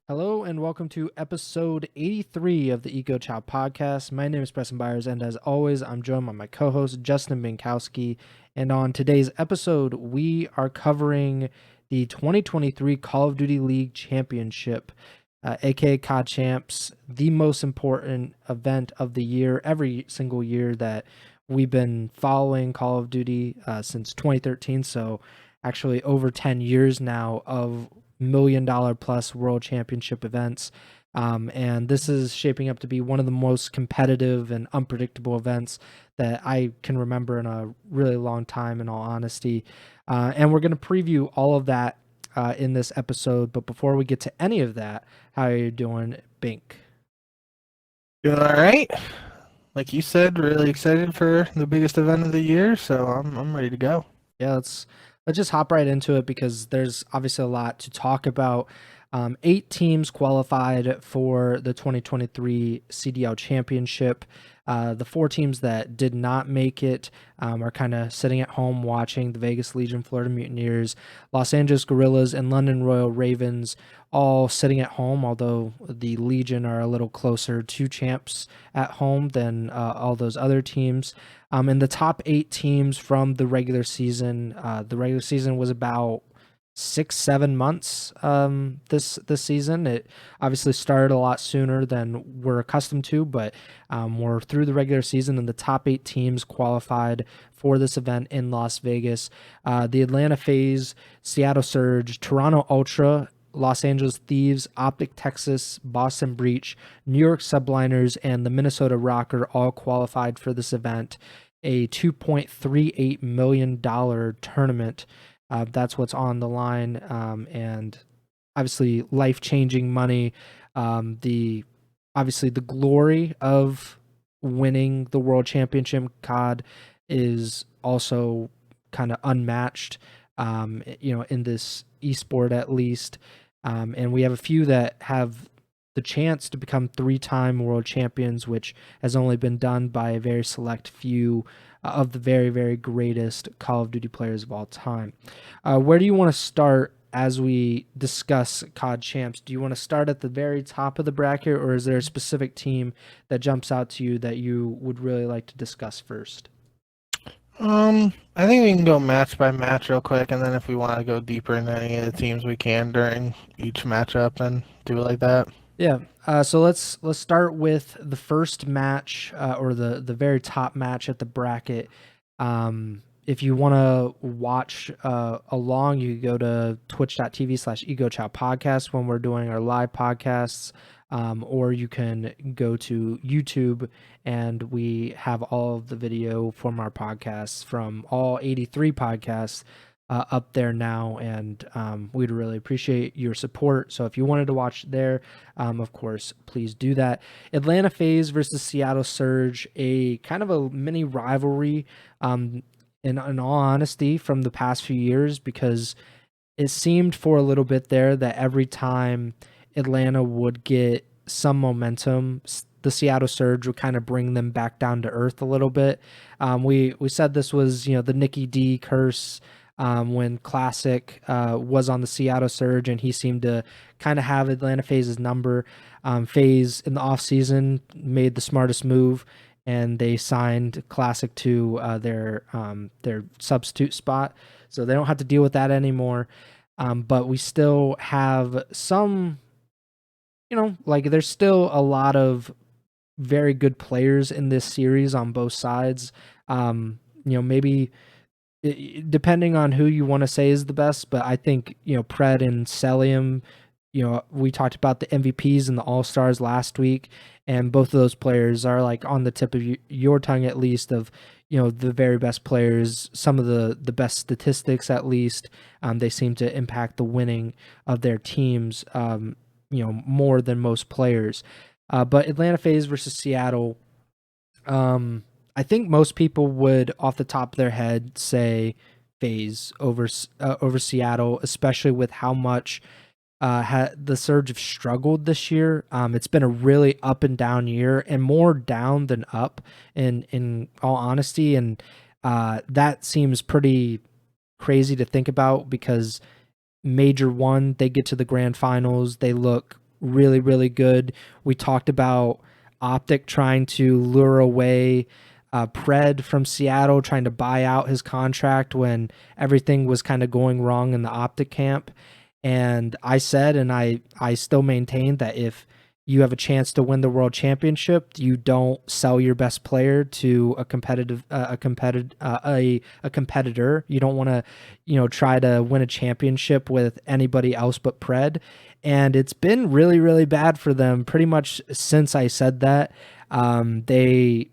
Hello and welcome to episode 83 of the Ego Chall Podcast. My name is Preston Byers, and as always, I'm joined by my co-host Justin Binkowski. And on today's episode, we are covering the 2023 Call of Duty League Championship, aka CoD Champs, the most important event of the year, every single year that we've been following Call of Duty since 2013. So actually over 10 years now of $1 million plus world championship events. And this is shaping up to be one of the most competitive and unpredictable events that I can remember in a really long time, in all honesty. And we're going to preview all of that in this episode. But before we get to any of that, how are you doing, Bink? Doing all right. Like you said, really excited for the biggest event of the year, so I'm ready to go. Yeah, let's just hop right into it because there's obviously a lot to talk about. 8 teams qualified for the 2023 CDL Championship. The 4 teams that did not make it are kind of sitting at home watching the Vegas Legion, Florida Mutineers, Los Angeles Guerrillas, and London Royal Ravens all sitting at home, although the Legion are a little closer to champs at home than all those other teams. And the top 8 teams from the regular season was about 6-7 months this season. It obviously started a lot sooner than we're accustomed to, but we're through the regular season and the top 8 teams qualified for this event in Las Vegas. The Atlanta FaZe, Seattle Surge, Toronto Ultra, Los Angeles Thieves, OpTic Texas, Boston Breach, New York Subliners, and the Minnesota RØKKR all qualified for this event, a $2.38 million tournament. That's what's on the line, and obviously life-changing money. Obviously the glory of winning the World Championship COD is also kind of unmatched, in this esport at least. And we have a few that have the chance to become 3-time world champions, which has only been done by a very select few of the very, very greatest Call of Duty players of all time. Where do you want to start as we discuss COD Champs? Do you want to start at the very top of the bracket, or is there a specific team that jumps out to you that you would really like to discuss first? I think we can go match by match real quick, and then if we want to go deeper into any of the teams, we can during each matchup and do it like that. Yeah. So let's start with the first match, or the very top match at the bracket. If you want to watch along, you go to twitch.tv/Ego Chall Podcast when we're doing our live podcasts, or you can go to YouTube and we have all of the video from our podcasts, from all 83 podcasts up there now, and we'd really appreciate your support. So if you wanted to watch there, of course, please do that. Atlanta FaZe versus Seattle Surge, a kind of a mini rivalry, in all honesty, from the past few years, because it seemed for a little bit there that every time Atlanta would get some momentum, the Seattle Surge would kind of bring them back down to earth a little bit. We said this was, the Nikki D curse, when Classic was on the Seattle Surge, and he seemed to kind of have Atlanta FaZe's number. FaZe in the offseason made the smartest move, and they signed Classic to their substitute spot, so they don't have to deal with that anymore. But we still have some, there's still a lot of very good players in this series on both sides. Maybe depending on who you want to say is the best, but I think, Pred and Celium, we talked about the MVPs and the All-Stars last week, and both of those players are like on the tip of your tongue, at least, of, the very best players, some of the best statistics, at least. They seem to impact the winning of their teams, more than most players. But Atlanta FaZe versus Seattle, I think most people would, off the top of their head, say FaZe over Seattle, especially with how much the Surge have struggled this year. It's been a really up and down year, and more down than up, in all honesty. And that seems pretty crazy to think about, because Major 1, they get to the grand finals, they look really, really good. We talked about OpTic trying to lure away Pred from Seattle, trying to buy out his contract when everything was kind of going wrong in the OpTic camp. And I said, and I still maintain that if you have a chance to win the world championship, you don't sell your best player to a competitor. You don't want to, try to win a championship with anybody else but Pred. And it's been really, really bad for them pretty much since I said that. They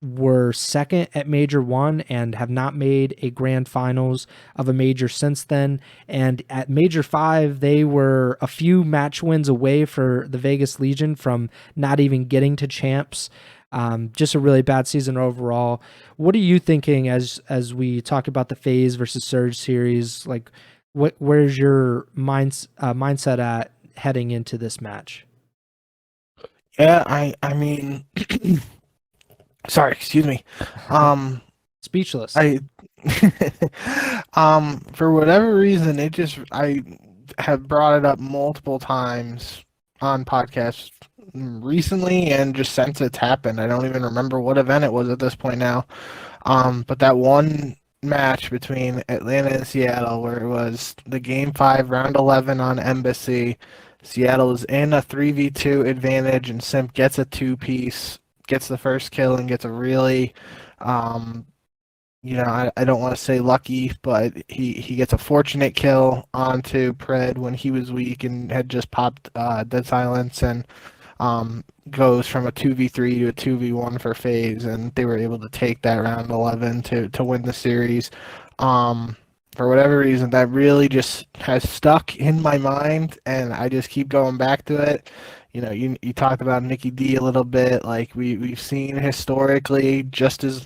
were second at Major 1 and have not made a grand finals of a major since then. And at Major 5, they were a few match wins away for the Vegas Legion from not even getting to champs. Just a really bad season overall. What are you thinking as we talk about the FaZe versus Surge series? Like, where's your mindset at heading into this match? Yeah, I mean, sorry, excuse me. Speechless. For whatever reason, I have brought it up multiple times on podcasts recently and just since it's happened. I don't even remember what event it was at this point now. But that one match between Atlanta and Seattle where it was the Game 5, Round 11 on aBeZy. Seattle is in a 3v2 advantage, and Simp gets a two-piece, gets the first kill, and gets a really, I don't want to say lucky, but he gets a fortunate kill onto Pred when he was weak and had just popped Dead Silence, and goes from a 2v3 to a 2v1 for FaZe, and they were able to take that round 11 to win the series. For whatever reason, that really just has stuck in my mind, and I just keep going back to it. You talked about Nicky D a little bit. Like we've seen historically, just as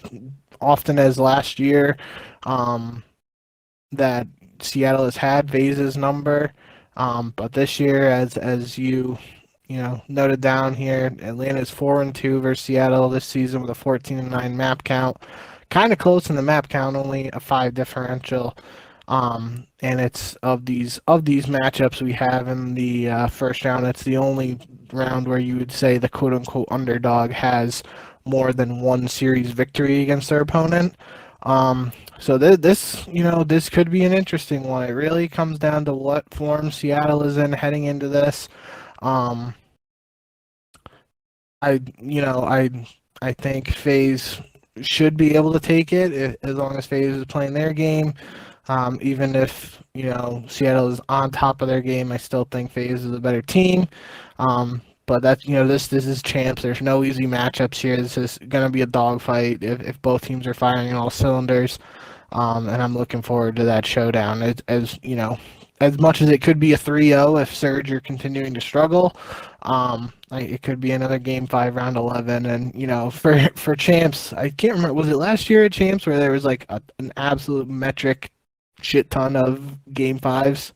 often as last year, that Seattle has had FaZe's number. But this year, as you noted down here, Atlanta's 4-2 versus Seattle this season with a 14-9 map count. Kind of close in the map count, only a 5 differential. And it's of these matchups we have in the first round, it's the only round where you would say the quote-unquote underdog has more than one series victory against their opponent. So this could be an interesting one. It really comes down to what form Seattle is in heading into this. I think FaZe should be able to take it as long as FaZe is playing their game. Even if Seattle is on top of their game, I still think FaZe is a better team. But that's this is champs. There's no easy matchups here. This is gonna be a dogfight if both teams are firing on all cylinders. And I'm looking forward to that showdown. As much as it could be a 3-0 if Surge are continuing to struggle, it could be another Game 5, Round 11. And for champs, I can't remember, was it last year at champs where there was like an absolute metric shit ton of Game 5s?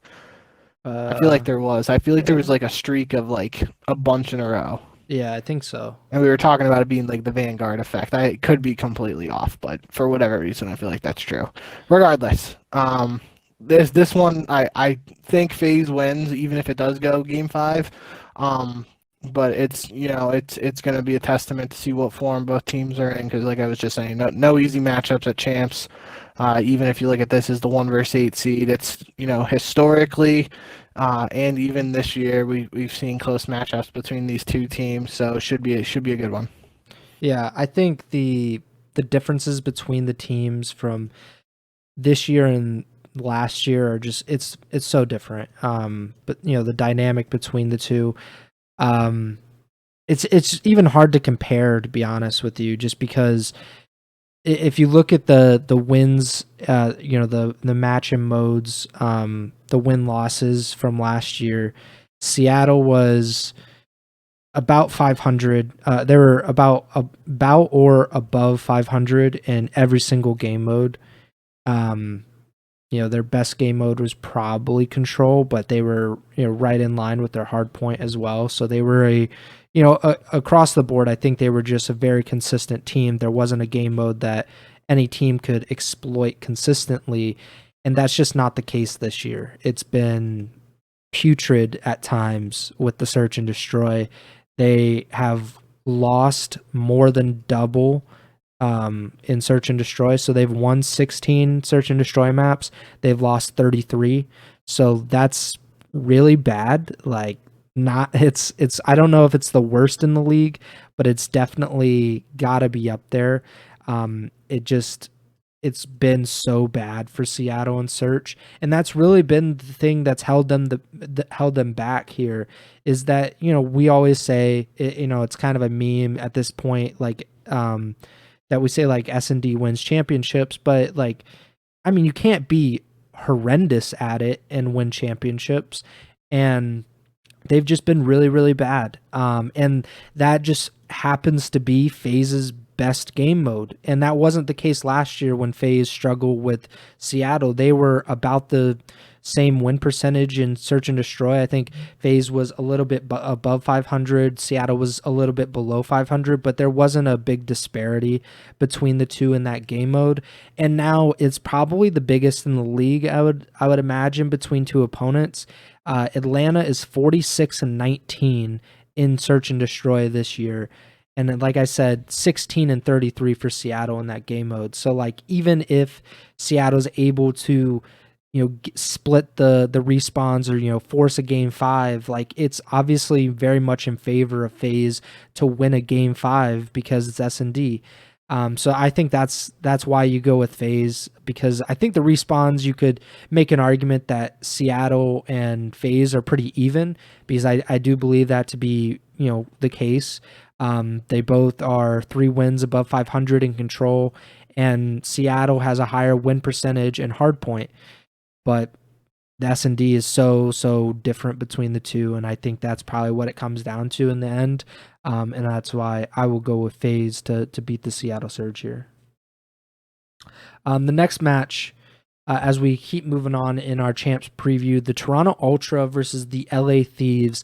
I feel like there was. I feel like there was like a streak of like a bunch in a row. Yeah, I think so. And we were talking about it being like the Vanguard effect. I could be completely off, but for whatever reason, I feel like that's true. Regardless, this one, I think FaZe wins, even if it does go Game 5. But it's going to be a testament to see what form both teams are in, because like I was just saying, no easy matchups at champs. Even if you look at this as the 1 versus 8 seed, it's historically and even this year we've seen close matchups between these two teams, so it should be a good one. Yeah, I think the differences between the teams from this year and last year are just it's so different. But the dynamic between the two, it's even hard to compare, to be honest with you, just because if you look at the wins, the match and modes, the win losses from last year, Seattle was about 500. They were about or above 500 in every single game mode. Their best game mode was probably Control, but they were right in line with their hard point as well. So they were across the board, I think they were just a very consistent team. There wasn't a game mode that any team could exploit consistently, and that's just not the case this year. It's been putrid at times with the search and destroy. They have lost more than double in search and destroy. So they've won 16 search and destroy maps. They've lost 33. So that's really bad. Like, not it's I don't know if it's the worst in the league, but it's definitely got to be up there. It's been so bad for Seattle and search, and that's really been the thing that's held them held them back here. Is that, you know, we always say it, you know, it's kind of a meme at this point, like that we say like S&D wins championships, but like, I mean, you can't be horrendous at it and win championships, and they've just been really, really bad. And that just happens to be FaZe's best game mode. And that wasn't the case last year when FaZe struggled with Seattle. They were about the same win percentage in search and destroy. I think FaZe was a little bit above 500. Seattle was a little bit below 500, but there wasn't a big disparity between the two in that game mode. And now it's probably the biggest in the league, I would imagine, between two opponents. Atlanta is 46-19 in search and destroy this year. And then, like I said, 16-33 for Seattle in that game mode. So like, even if Seattle's able to, you know, split the respawns or, you know, force a game 5, like, it's obviously very much in favor of FaZe to win a game 5 because it's S&D. So I think that's why you go with FaZe, because I think the respawns, you could make an argument that Seattle and FaZe are pretty even, because I do believe that to be, you know, the case. They both are 3 wins above 500 in control, and Seattle has a higher win percentage and hardpoint, but the S&D is so different between the two, and I think that's probably what it comes down to in the end. And that's why I will go with FaZe to beat the Seattle Surge here. The next match, as we keep moving on in our champs preview, the Toronto Ultra versus the LA Thieves.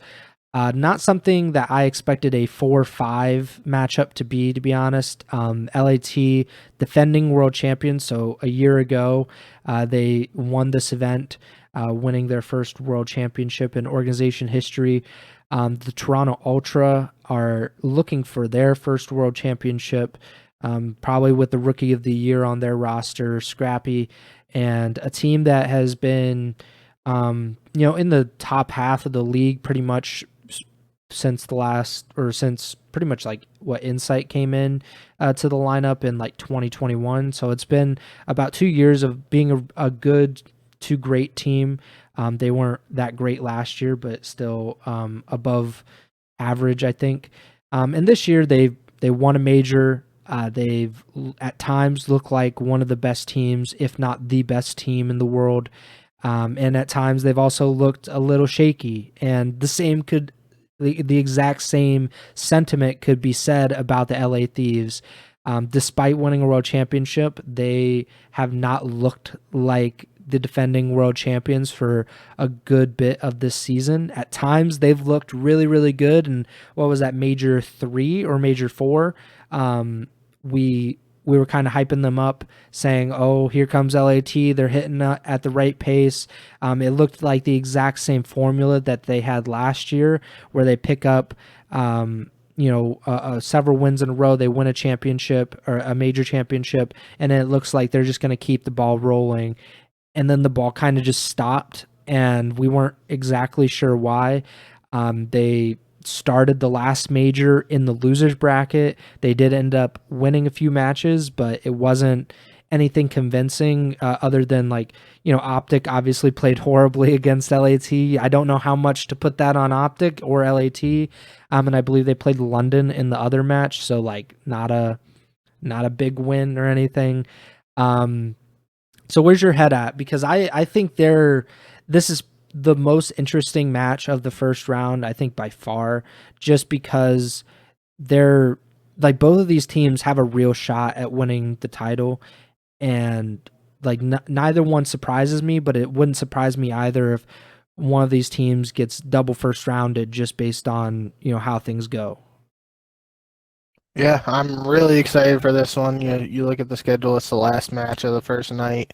Not something that I expected a 4-5 matchup to be honest. LAT, defending world champions, so a year ago, they won this event, winning their first world championship in organization history. The Toronto Ultra are looking for their first world championship, probably with the Rookie of the Year on their roster, Scrappy, and a team that has been, you know, in the top half of the league pretty much since pretty much like what Insight came in to the lineup in like 2021. So it's been about 2 years of being a good to great team. They weren't that great last year, but still above average, I think. And this year they won a major. They've at times looked like one of the best teams, if not the best team in the world. And at times they've also looked a little shaky. And the exact same sentiment could be said about the LA Thieves. Despite winning a world championship, they have not looked like the defending world champions for a good bit of this season. At times, they've looked really, really good. And what was that, Major 3 or Major 4? We were kind of hyping them up, saying, oh, here comes LAT. They're hitting at the right pace. It looked like the exact same formula that they had last year, where they pick up, several wins in a row. They win a championship or a major championship, and then it looks like they're just going to keep the ball rolling. And then the ball kind of just stopped, and we weren't exactly sure why. They started the last major in the losers bracket. They did end up winning a few matches, but it wasn't anything convincing, other than, like, you know, OpTic obviously played horribly against LAT. I don't know how much to put that on OpTic or LAT. And I believe they played London in the other match, so like not a big win or anything. So where's your head at? Because I think this is the most interesting match of the first round, I think, by far, just because they're like, both of these teams have a real shot at winning the title, and like neither one surprises me, but it wouldn't surprise me either if one of these teams gets double first rounded just based on, you know, how things go. Yeah, I'm really excited for this one. You look at the schedule; it's the last match of the first night.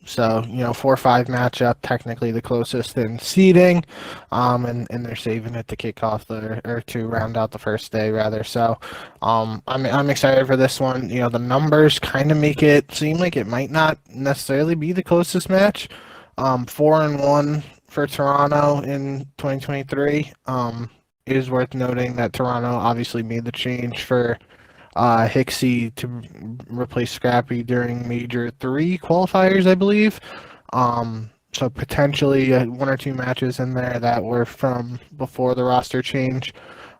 So, 4-5 matchup, technically the closest in seeding, and they're saving it to kick off or to round out the first day rather. So, I'm excited for this one. The numbers kind of make it seem like it might not necessarily be the closest match. 4-1 for Toronto in 2023. It is worth noting that Toronto obviously made the change for Hicksy to replace Scrappy during Major 3 qualifiers, I believe. So potentially one or two matches in there that were from before the roster change.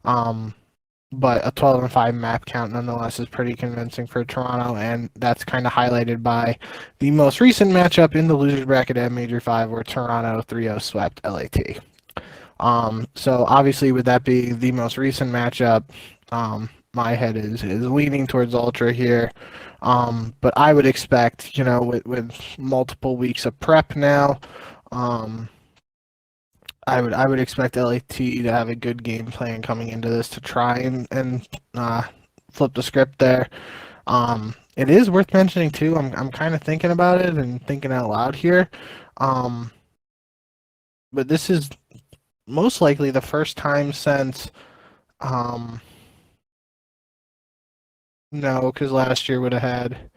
But a 12-5 map count nonetheless is pretty convincing for Toronto, and that's kind of highlighted by the most recent matchup in the losers bracket at Major 5 where Toronto 3-0 swept LAT. So obviously with that being the most recent matchup, my head is leaning towards Ultra here. But I would expect, with multiple weeks of prep now, I would expect LAT to have a good game plan coming into this to try and flip the script there. It is worth mentioning too. I'm kind of thinking about it and thinking out loud here. But this is most likely the first time since no, because last year would have had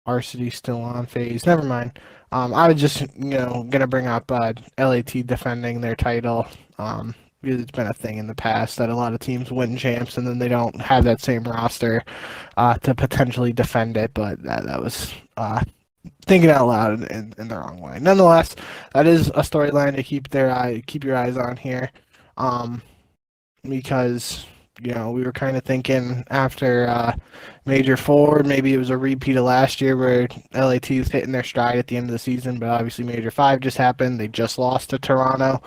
Varsity still on FaZe. Never mind. I was just, gonna bring up LAT defending their title. Because it's been a thing in the past that a lot of teams win champs and then they don't have that same roster to potentially defend it. But that was thinking out loud in the wrong way. Nonetheless, that is a storyline to keep your eyes on here. Because we were kind of thinking after Major 4, maybe it was a repeat of last year where LAT was hitting their stride at the end of the season, but obviously Major 5 just happened. They just lost to Toronto.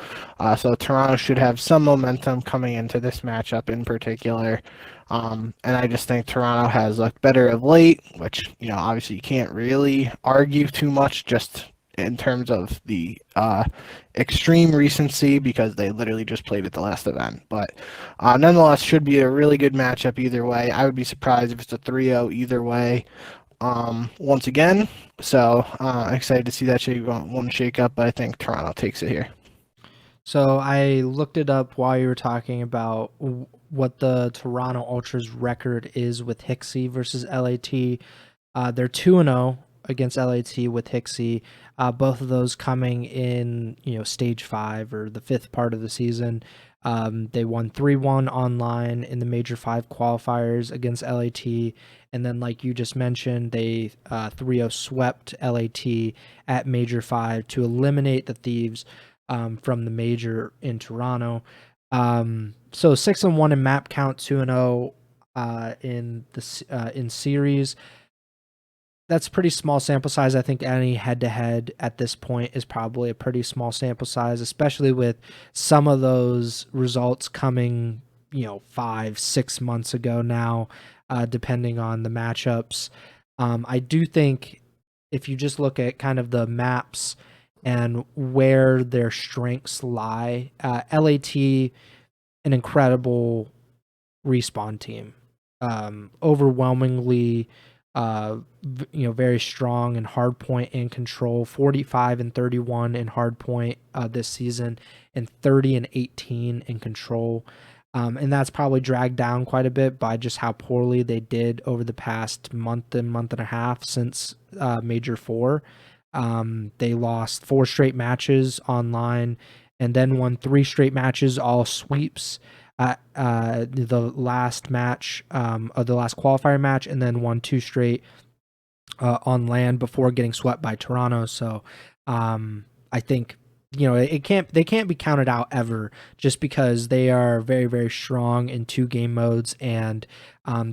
So Toronto should have some momentum coming into this matchup in particular. And I just think Toronto has looked better of late, which, obviously you can't really argue too much just in terms of the extreme recency because they literally just played at the last event. But nonetheless, should be a really good matchup either way. I would be surprised if it's a 3-0 either way once again. So excited to see that one shake up, but I think Toronto takes it here. So I looked it up while you were talking about what the Toronto Ultras record is with Hicksy versus LAT. They're 2-0 against LAT with Hicksy. Both of those coming in, stage 5 or the 5th part of the season. They won 3-1 online in the Major 5 qualifiers against LAT. And then, like you just mentioned, they 3-0 swept LAT at Major 5 to eliminate the Thieves from the Major in Toronto. So 6-1 in map count, 2-0 in series. That's a pretty small sample size. I think any head-to-head at this point is probably a pretty small sample size, especially with some of those results coming, 5-6 months ago now, depending on the matchups. I do think if you just look at kind of the maps and where their strengths lie, LAT, an incredible respawn team, overwhelmingly very strong in hardpoint and control, 45 and 31 in hardpoint this season, and 30 and 18 in control. And that's probably dragged down quite a bit by just how poorly they did over the past month and a half since Major 4. They lost 4 straight matches online and then won 3 straight matches, all sweeps. The last match of the last qualifier match, and then won 2 straight on land before getting swept by Toronto. So I think they can't be counted out ever, just because they are very, very strong in 2 game modes, and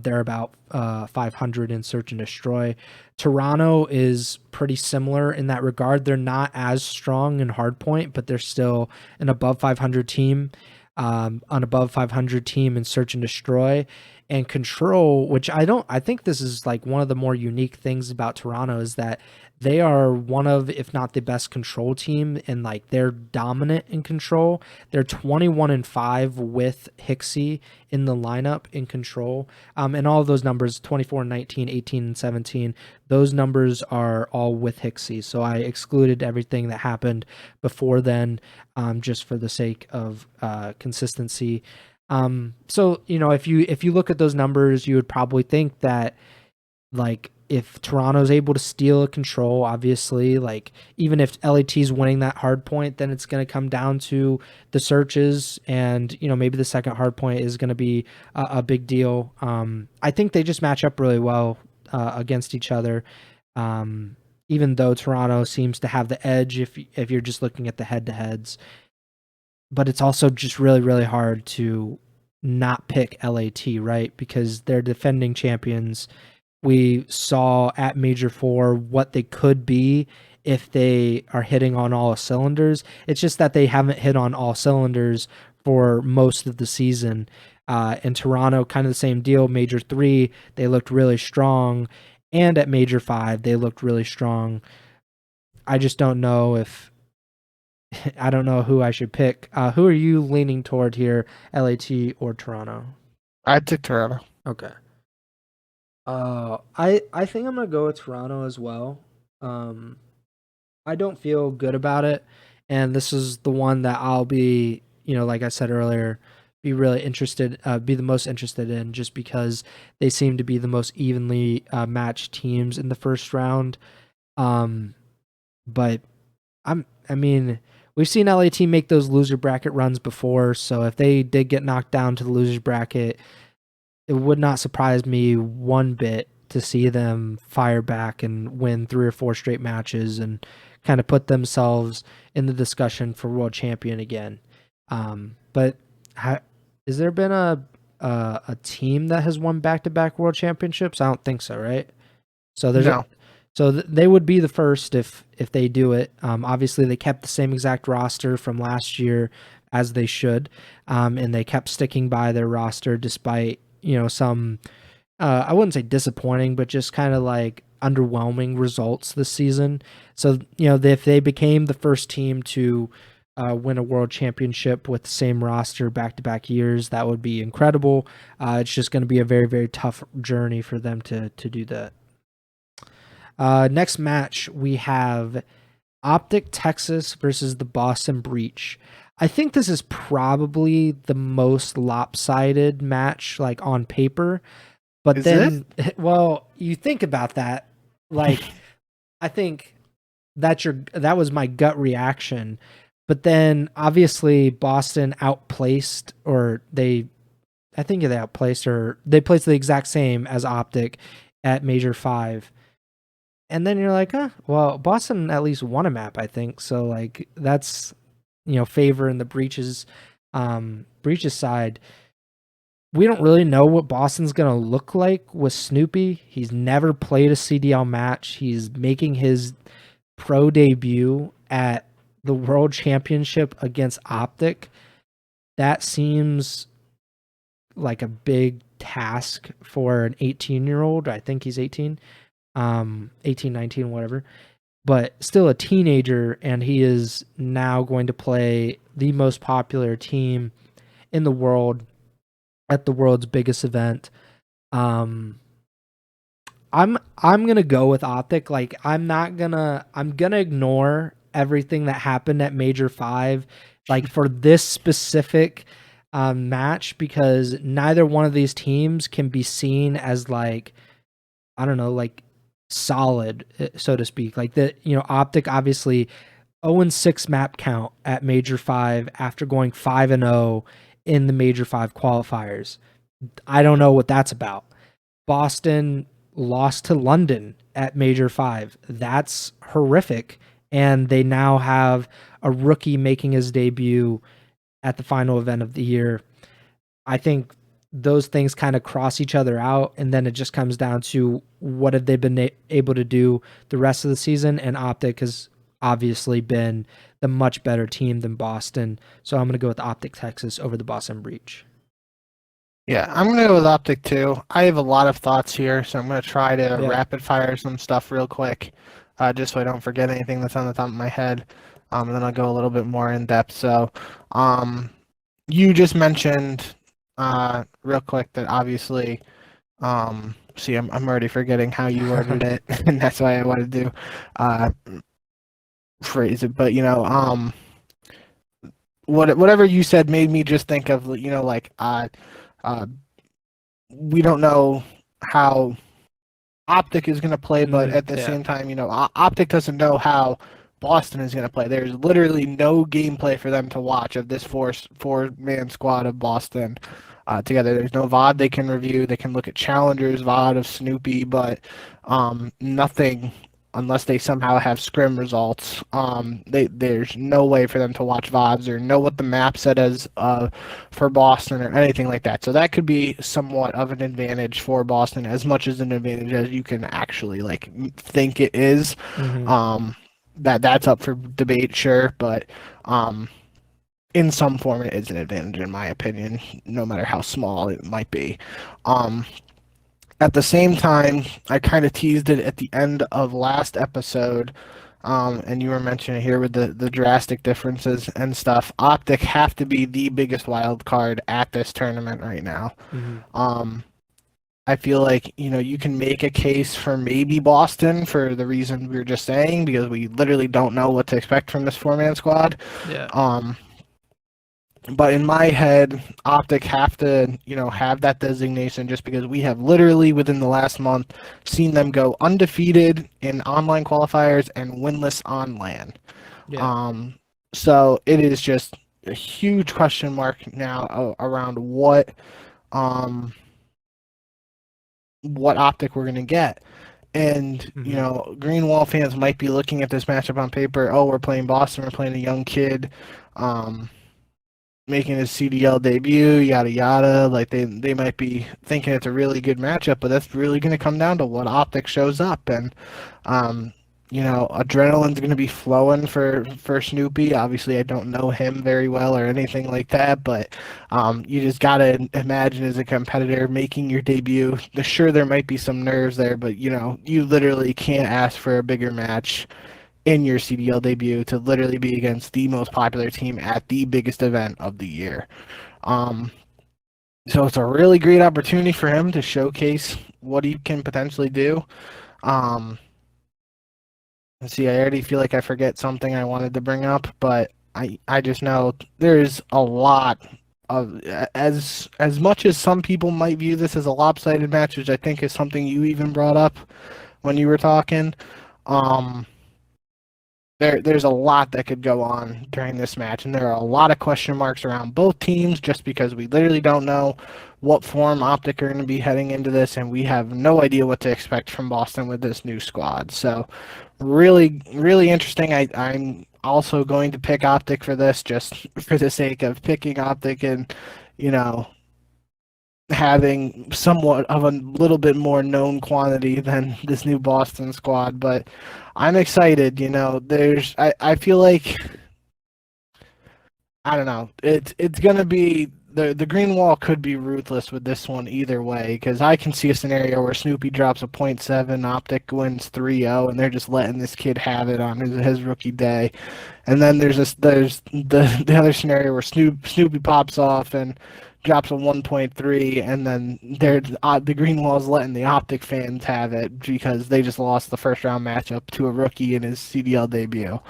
they're about 500 in search and destroy. Toronto is pretty similar in that regard. They're not as strong in hardpoint, but they're still an above 500 team. An above 500 team in search and destroy, And Control, which I think this is like one of the more unique things about Toronto, is that they are one of, if not the best Control team, and like they're dominant in Control. They're 21-5 with Hixie in the lineup in Control. And all of those numbers, 24-19, 18-17, those numbers are all with Hixie. So I excluded everything that happened before then, just for the sake of consistency. So if you look at those numbers, you would probably think that, like, if Toronto's able to steal a Control, obviously, like, even if LAT's winning that hard point, then it's going to come down to the searches, and maybe the second hard point is going to be a big deal. I think they just match up really well against each other. Even though Toronto seems to have the edge if you're just looking at the head-to-heads. But it's also just really, really hard to not pick LAT, right? Because they're defending champions. We saw at Major 4 what they could be if they are hitting on all cylinders. It's just that they haven't hit on all cylinders for most of the season. In Toronto, kind of the same deal. Major 3, they looked really strong. And at Major 5, they looked really strong. I just don't know if... I don't know who I should pick. Who are you leaning toward here, LAT or Toronto? I'd take Toronto. Okay. I think I'm gonna go with Toronto as well. I don't feel good about it, and this is the one that I'll be, like I said earlier, be really interested, be the most interested in, just because they seem to be the most evenly matched teams in the first round. But I mean, we've seen LAT make those loser bracket runs before, so if they did get knocked down to the losers bracket, it would not surprise me one bit to see them fire back and win 3 or 4 straight matches and kind of put themselves in the discussion for world champion again. But has there been a team that has won back-to-back world championships? I don't think so, right? So there's No. They would be the first if they do it. Obviously, they kept the same exact roster from last year, as they should, and they kept sticking by their roster despite some I wouldn't say disappointing, but just kind of like underwhelming results this season. So if they became the first team to win a world championship with the same roster back-to-back years, that would be incredible. It's just going to be a very, very tough journey for them to do that. Next match, we have OpTic Texas versus the Boston Breach. I think this is probably the most lopsided match, like, on paper. But well, you think about that, like, I think that was my gut reaction. But then obviously Boston outplaced, or they placed the exact same as OpTic at Major 5. And then you're like, well, Boston at least won a map, I think. So, like, that's, favor in the Breach's side. We don't really know what Boston's going to look like with Snoopy. He's never played a CDL match. He's making his pro debut at the World Championship against OpTic. That seems like a big task for an 18-year-old. I think he's 18. 18, 19, whatever, but still a teenager, and he is now going to play the most popular team in the world at the world's biggest event. I'm gonna go with OpTic. Like, I'm gonna ignore everything that happened at Major 5, like, for this specific match, because neither one of these teams can be seen as, like, I don't know, like, solid, so to speak. Like, OpTic obviously 0-6 map count at Major 5 after going 5-0 in the Major 5 qualifiers. I don't know what that's about. Boston lost to London at Major 5. That's horrific. And they now have a rookie making his debut at the final event of the year. I think those things kind of cross each other out, and then it just comes down to what have they been able to do the rest of the season, and OpTic has obviously been the much better team than Boston, so I'm going to go with OpTic Texas over the Boston Breach. Yeah, I'm gonna go with OpTic too. I have a lot of thoughts here, so I'm gonna try to Yeah. rapid fire some stuff real quick, just so I don't forget anything that's on the top of my head. And then I'll go a little bit more in depth. So, um, you just mentioned, real quick that obviously, see, I'm already forgetting how you worded it, and that's why I wanted to, uh, phrase it. But whatever you said made me just think of, like, uh, we don't know how OpTic is going to play, but at the Yeah. same time, OpTic doesn't know how Boston is going to play. There's literally no gameplay for them to watch of this four-man squad of Boston together. There's no VOD they can review. They can look at challengers, VOD of Snoopy, but nothing unless they somehow have scrim results. There's no way for them to watch VODs or know what the map set is for Boston or anything like that. So that could be somewhat of an advantage for Boston, as much as an advantage as you can actually like think it is. Hmm. That's up for debate, sure, but in some form it is an advantage in my opinion, no matter how small it might be. Um, at the same time, I kind of teased it at the end of last episode, and you were mentioning here with the drastic differences and stuff. OpTic have to be the biggest wild card at this tournament right now. Hmm. Um, I feel like you can make a case for maybe Boston for the reason we were just saying, because we literally don't know what to expect from this four-man squad. Yeah. Um, but in my head, OpTic have to, have that designation just because we have literally within the last month seen them go undefeated in online qualifiers and winless on LAN. Yeah. So it is just a huge question mark now around what OpTic we're gonna get. And Hmm. Green Wall fans might be looking at this matchup on paper. Oh, we're playing Boston. We're playing a young kid. Um, Making his CDL debut, yada yada. Like they might be thinking it's a really good matchup, but that's really going to come down to what OpTic shows up, and um, adrenaline's going to be flowing for Snoopy. Obviously, I don't know him very well or anything like that, but you just got to imagine as a competitor making your debut. Sure, there might be some nerves there, but you literally can't ask for a bigger match in your CDL debut to literally be against the most popular team at the biggest event of the year. Um, so it's a really great opportunity for him to showcase what he can potentially do. Um, let's see, I already feel like I forget something I wanted to bring up, but I just know there's a lot of as much as some people might view this as a lopsided match, which I think is something you even brought up when you were talking. Um, there's a lot that could go on during this match, and there are a lot of question marks around both teams just because we literally don't know what form OpTic are going to be heading into this, and we have no idea what to expect from Boston with this new squad. So really, really interesting. I'm also going to pick OpTic for this just for the sake of picking OpTic and, you know, having somewhat of a little bit more known quantity than this new Boston squad, but I'm excited. I feel like I don't know. It's gonna be the green wall could be ruthless with this one either way, because I can see a scenario where Snoopy drops a .7, OpTic wins 3-0, and they're just letting this kid have it on his rookie day. And then there's the other scenario where Snoopy pops off and drops a 1.3, and then the green wall's letting the OpTic fans have it because they just lost the first round matchup to a rookie in his CDL debut.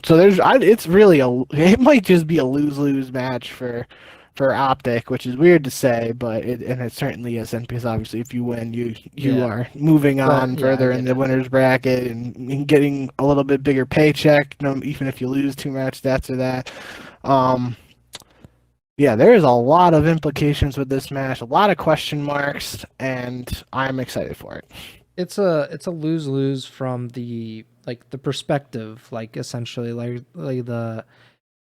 So it's really it might just be a lose-lose match for OpTic, which is weird to say, but it certainly isn't, because obviously if you win, you Yeah. are moving But on yeah, I further in get the it. winners bracket and getting a little bit bigger paycheck, even if you lose two match stats or that. Um, yeah, there is a lot of implications with this match, a lot of question marks, and I'm excited for it. It's a lose lose from the like the perspective, like essentially like the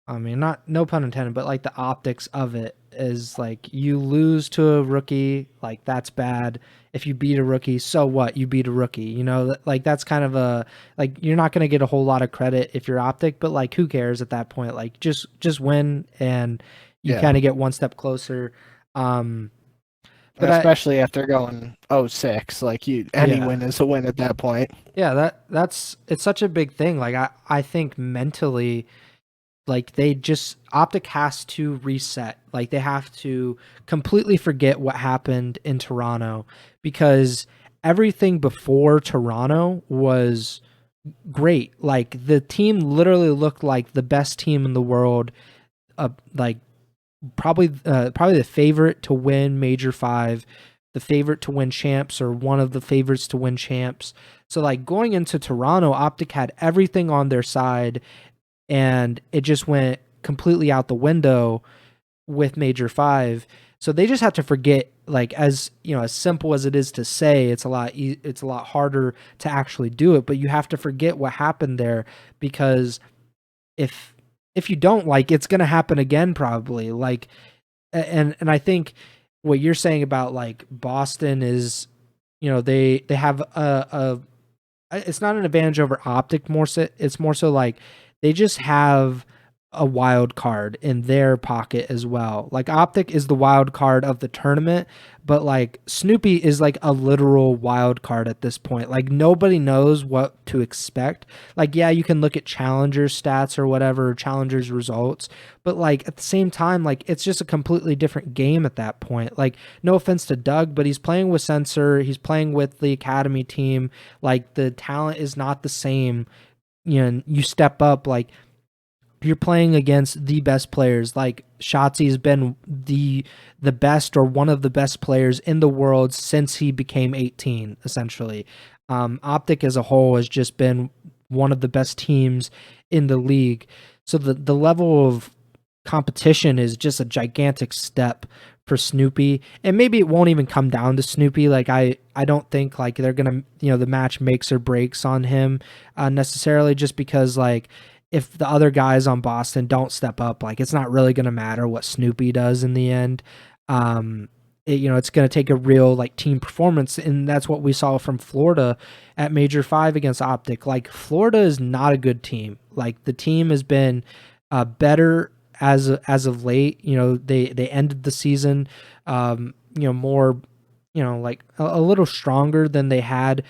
I mean, not no pun intended, but like the optics of it is like you lose to a rookie, like that's bad. If you beat a rookie, so what? You beat a rookie. Like that's kind of a like you're not going to get a whole lot of credit if you're optic, but like who cares at that point? Like just win and you Yeah. kind of get one step closer. But especially after going 0-6, like any win is a win at that point. Yeah, that's it's such a big thing. Like I think mentally, like they just OpTic has to reset. Like they have to completely forget what happened in Toronto, because everything before Toronto was great. Like the team literally looked like the best team in the world. Like probably the favorite to win Major 5, the favorite to win champs, or one of the favorites to win champs. So like going into Toronto, OpTic had everything on their side, and it just went completely out the window with Major 5. So they just have to forget, like, as you know, as simple as it is to say, it's a lot harder to actually do it, but you have to forget what happened there, because if you don't, like, it's going to happen again probably. Like, and I think what you're saying about like Boston is, you know, they have a it's not an advantage over OpTic, more so it's more so like they just have a wild card in their pocket as well. Like OpTic is the wild card of the tournament, but like Snoopy is like a literal wild card at this point. Like nobody knows what to expect. Like yeah, you can look at challengers stats or whatever, challengers results, but like at the same time, like it's just a completely different game at that point. Like no offense to Doug, but he's playing with Sensor, he's playing with the academy team. Like the talent is not the same. You know, you step up, like you're playing against the best players. Like Shotzi has been the best, or one of the best players in the world since he became 18, essentially. OpTic as a whole has just been one of the best teams in the league. So the level of competition is just a gigantic step for Snoopy, and maybe it won't even come down to Snoopy. Like I don't think like they're gonna, you know, the match makes or breaks on him necessarily, just because like if the other guys on Boston don't step up, like it's not really gonna matter what Snoopy does in the end. You know, it's gonna take a real like team performance, and that's what we saw from Florida at Major 5 against OpTic. Like Florida is not a good team. Like the team has been better as of late. You know, they ended the season, you know, more, you know, like a little stronger than they had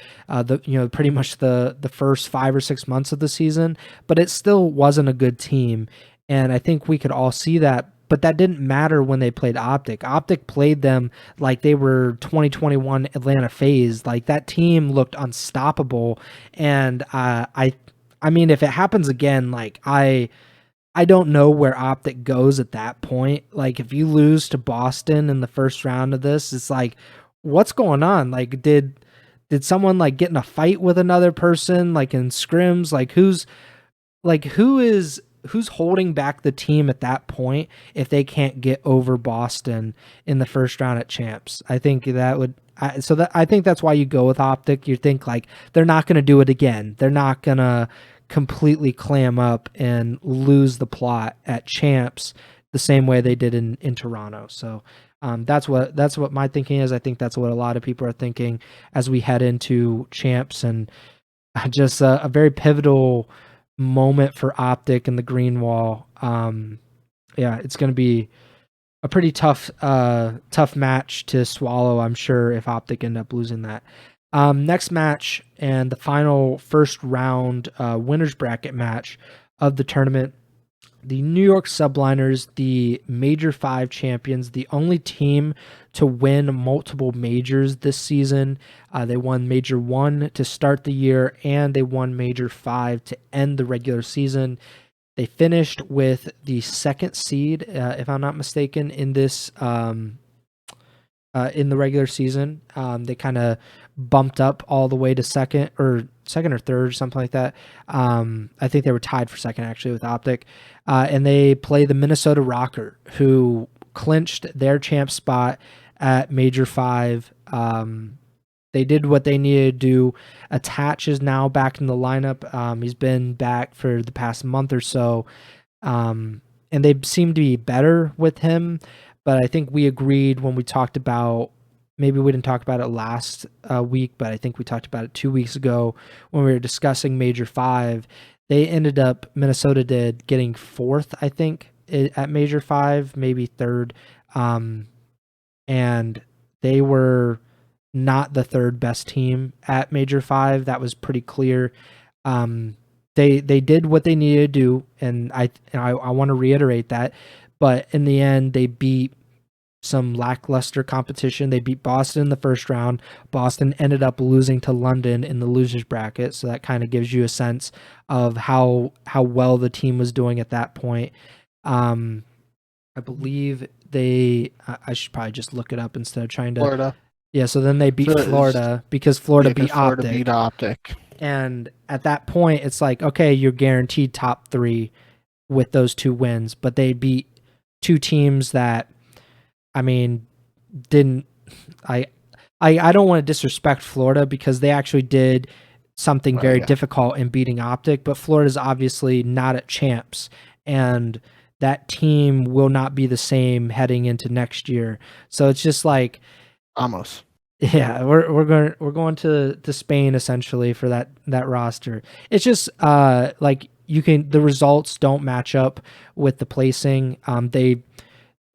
you know, pretty much the first 5 or 6 months of the season, but it still wasn't a good team, and I think we could all see that. But that didn't matter when they played OpTic. OpTic played them like they were 2021 Atlanta FaZe. Like that team looked unstoppable, and I mean, if it happens again, like I don't know where OpTic goes at that point. Like if you lose to Boston in the first round of this, it's like, what's going on? Like did someone like get in a fight with another person, like in scrims? Like who's holding back the team at that point if they can't get over Boston in the first round at champs? I think that would I think that's why you go with OpTic. You think like they're not going to do it again. They're not going to completely clam up and lose the plot at champs the same way they did in Toronto. So that's what my thinking is. I think that's what a lot of people are thinking as we head into champs, and just a very pivotal moment for OpTic and the green wall. Yeah, it's going to be a pretty tough match to swallow, I'm sure, if OpTic end up losing that. Next match, and the final first round winners bracket match of the tournament. The New York Subliners, the Major 5 champions, the only team to win multiple majors this season. They won Major 1 to start the year, and they won Major 5 to end the regular season. They finished with the second seed, if I'm not mistaken, in this in the regular season. They kind of bumped up all the way to second or third, something like that. I think they were tied for second actually with OpTic. And they play the Minnesota RØKKR, who clinched their champ spot at Major 5. They did what they needed to do. Attach is now back in the lineup. He's been back for the past month or so. And they seem to be better with him. But I think we agreed when we talked about, maybe we didn't talk about it last week, but I think we talked about it 2 weeks ago when we were discussing Major 5. They ended up, Minnesota did, getting fourth, I think, at Major 5, maybe third. and they were not the third best team at Major 5. That was pretty clear. They did what they needed to do, and I want to reiterate that. But in the end, they beat some lackluster competition. They beat Boston in the first round. Boston ended up losing to London in the losers bracket, so that kind of gives you a sense of how well the team was doing at that point. I believe I should probably just look it up instead of trying to. Florida. Yeah, so then they beat Florida because Florida beat OpTic. And at that point, it's like, okay, you're guaranteed top 3 with those 2 wins, but they beat 2 teams that, I mean, didn't. I don't want to disrespect Florida because they actually did something very difficult in beating OpTic, but Florida's obviously not at champs, and that team will not be the same heading into next year. So it's just like almost. Yeah, we're going to Spain essentially for that roster. It's just like the results don't match up with the placing.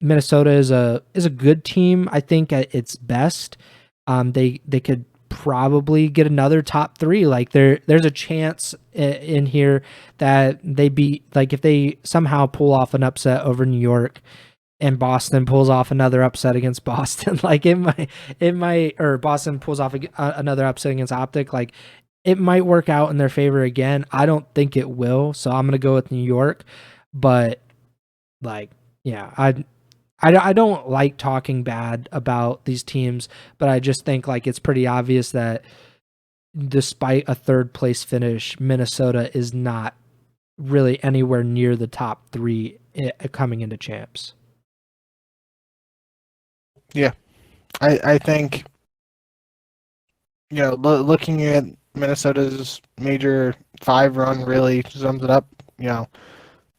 Minnesota is a good team, I think, at its best. They could probably get another top 3. Like there's a chance in here that they beat, like if they somehow pull off an upset over New York and Boston pulls off another upset against Boston, like it might, or Boston pulls off another upset against OpTic, like it might work out in their favor again. I don't think it will, so I'm gonna go with New York. But like, yeah, I don't like talking bad about these teams, but I just think like it's pretty obvious that despite a 3rd place finish, Minnesota is not really anywhere near the top 3 coming into champs. Yeah, I think, looking at Minnesota's Major 5 run really sums it up.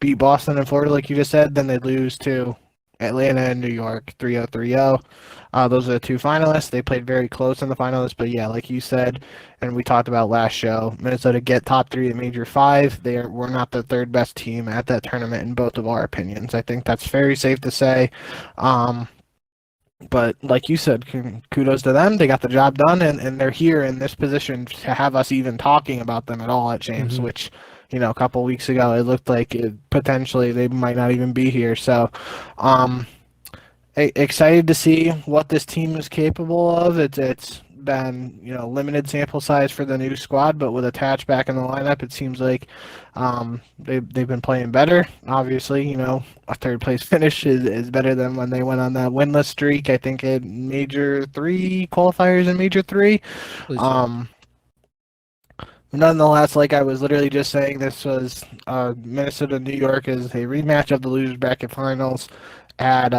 Beat Boston and Florida, like you just said, then they lose to Atlanta and New York 3-0, 3-0. Those are the 2 finalists. They played very close in the finalists, but yeah, like you said, and we talked about last show, Minnesota get top 3 at Major 5. We're not the 3rd best team at that tournament in both of our opinions. I think that's very safe to say. But like you said, kudos to them. They got the job done, and they're here in this position to have us even talking about them at all at Champs, which, a couple weeks ago, it looked like potentially they might not even be here. So excited to see what this team is capable of. It's been, limited sample size for the new squad, but with Attach back in the lineup, it seems like they've been playing better. Obviously, a 3rd place finish is better than when they went on that winless streak. I think at Major 3 qualifiers in Major 3. Nonetheless, like I was literally just saying, this was Minnesota New York is a rematch of the losers bracket finals at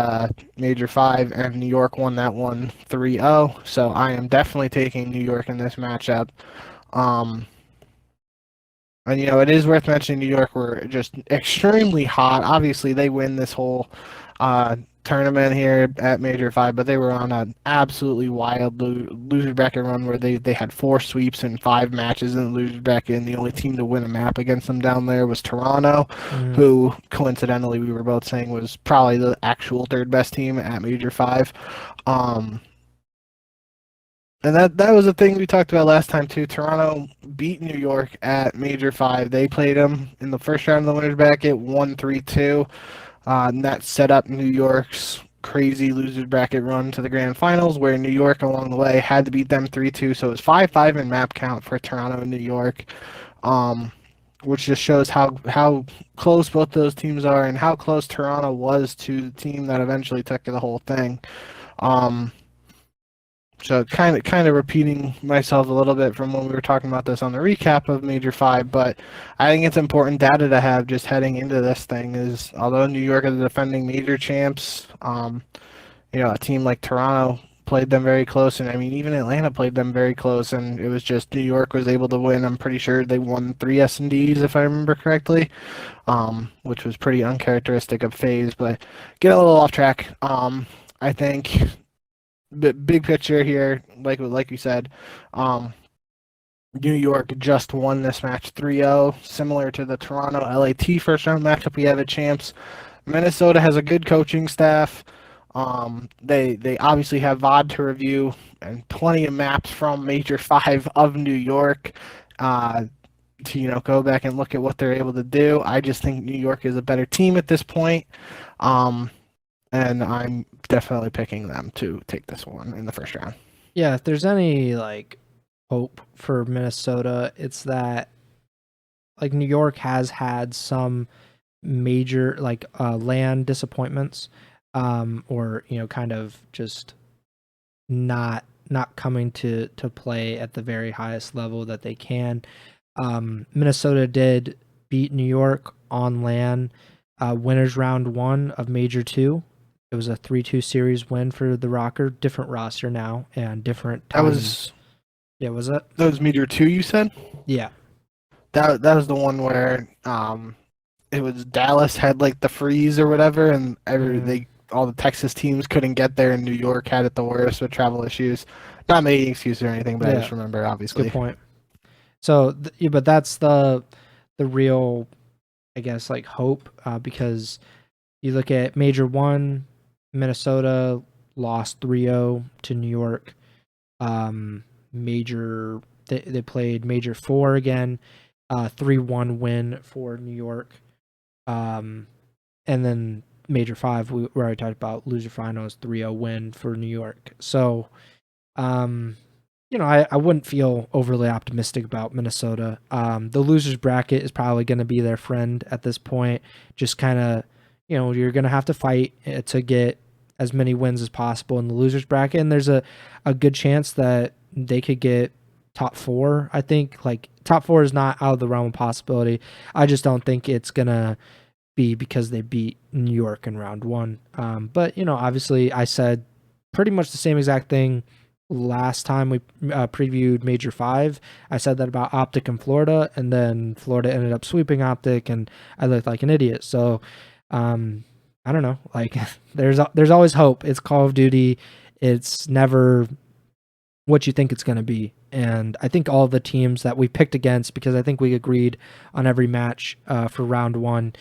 Major 5, and New York won that one 3-0. So I am definitely taking New York in this matchup. And it is worth mentioning New York were just extremely hot. Obviously, they win this whole tournament here at Major 5, but they were on an absolutely wild loser bracket run where they had 4 sweeps and 5 matches in the loser bracket, and the only team to win a map against them down there was Toronto, who coincidentally we were both saying was probably the actual 3rd best team at Major 5. And that was a thing we talked about last time too. Toronto beat New York at Major 5. They played them in the first round of the winners bracket, 1-3-2. And that set up New York's crazy losers bracket run to the grand finals, where New York along the way had to beat them 3-2. So it was 5-5 in map count for Toronto and New York, which just shows how close both those teams are and how close Toronto was to the team that eventually took the whole thing. So kind of repeating myself a little bit from when we were talking about this on the recap of Major 5, but I think it's important data to have just heading into this thing is, although New York are the defending major champs, a team like Toronto played them very close, and I mean even Atlanta played them very close, and it was just New York was able to win. I'm pretty sure they won 3 S&Ds if I remember correctly, which was pretty uncharacteristic of FaZe, but get a little off track. I think the big picture here, like you said, New York just won this match 3-0, similar to the Toronto LAT first round matchup we have at Champs. Minnesota has a good coaching staff. They obviously have VOD to review and plenty of maps from Major 5 of New York. To go back and look at what they're able to do. I just think New York is a better team at this point, and I'm definitely picking them to take this one in the first round. Yeah, if there's any like hope for Minnesota, it's that like New York has had some major like land disappointments, or kind of just not coming to play at the very highest level that they can. Minnesota did beat New York on LAN, winners round 1 of Major 2. It was a 3-2 series win for the RØKKR. Different roster now and different times. That was it? That was Major 2, you said? Yeah. That was the one where it was Dallas had like the freeze or whatever, and all the Texas teams couldn't get there, and New York had it the worst with travel issues. Not making excuses or anything, but I just remember, obviously. Good point. So, but that's the real, I guess, like hope, because you look at Major 1, Minnesota lost 3-0 to New York. They played Major 4 again, 3-1 win for New York. And then Major 5, we already talked about loser finals, 3-0 win for New York. So, I wouldn't feel overly optimistic about Minnesota. The losers bracket is probably going to be their friend at this point. Just kind of, you're going to have to fight to get as many wins as possible in the losers bracket. And there's a good chance that they could get top 4. I think like top 4 is not out of the realm of possibility. I just don't think it's going to be because they beat New York in round 1. But, obviously I said pretty much the same exact thing last time we previewed Major 5. I said that about OpTic in Florida, and then Florida ended up sweeping OpTic, and I looked like an idiot. So, I don't know. Like, there's always hope. It's Call of Duty. It's never what you think it's going to be. And I think all the teams that we picked against, because I think we agreed on every match for round 1,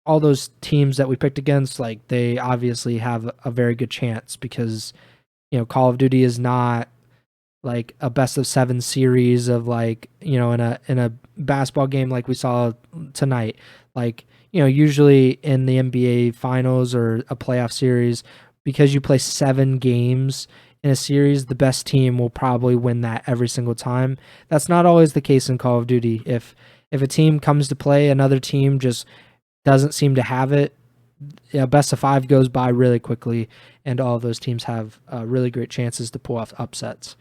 all those teams that we picked against, like, they obviously have a very good chance because Call of Duty is not like a best of 7 series of like, in a basketball game like we saw tonight. Like, usually in the NBA finals or a playoff series, because you play 7 games in a series, the best team will probably win that every single time. That's not always the case in Call of Duty. If a team comes to play, another team just doesn't seem to have it, best of 5 goes by really quickly, and all of those teams have really great chances to pull off upsets.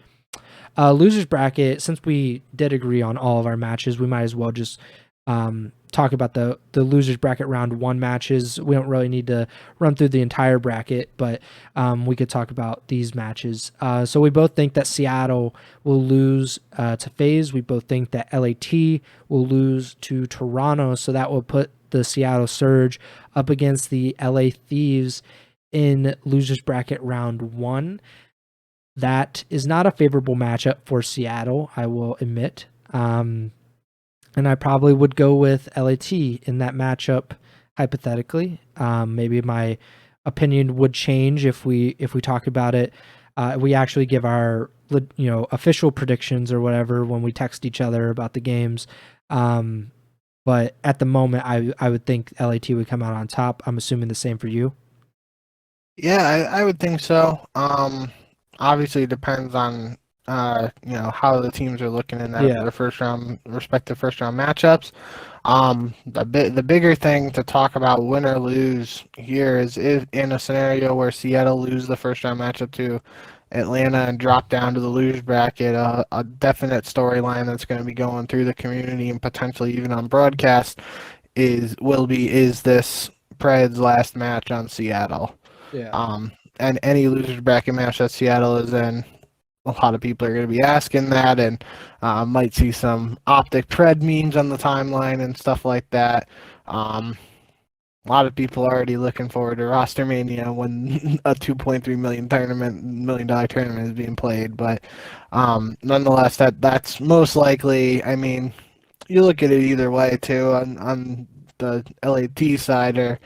Losers bracket, since we did agree on all of our matches, we might as well just talk about the losers bracket round 1 matches. We don't really need to run through the entire bracket, but we could talk about these matches. So we both think that Seattle will lose to FaZe. We both think that LAT will lose to Toronto, so that will put the Seattle Surge up against the LA Thieves in losers bracket round 1. That is not a favorable matchup for Seattle, I will admit. And I probably would go with LAT in that matchup, hypothetically. Maybe my opinion would change if we talk about it. We actually give our official predictions or whatever when we text each other about the games. But at the moment, I would think LAT would come out on top. I'm assuming the same for you. Yeah, I would think so. Obviously, it depends on how the teams are looking in their respective first round matchups. The bigger thing to talk about, win or lose here, is if in a scenario where Seattle lose the first round matchup to Atlanta and drop down to the losers bracket, a definite storyline that's going to be going through the community and potentially even on broadcast is this Pred's last match on Seattle. Yeah. And any losers bracket match that Seattle is in, a lot of people are going to be asking that, and might see some OpTic Pred memes on the timeline and stuff like that. A lot of people are already looking forward to Roster Mania when a $2.3 million tournament is being played. But nonetheless, that's most likely. I mean, you look at it either way too. On the LAT side,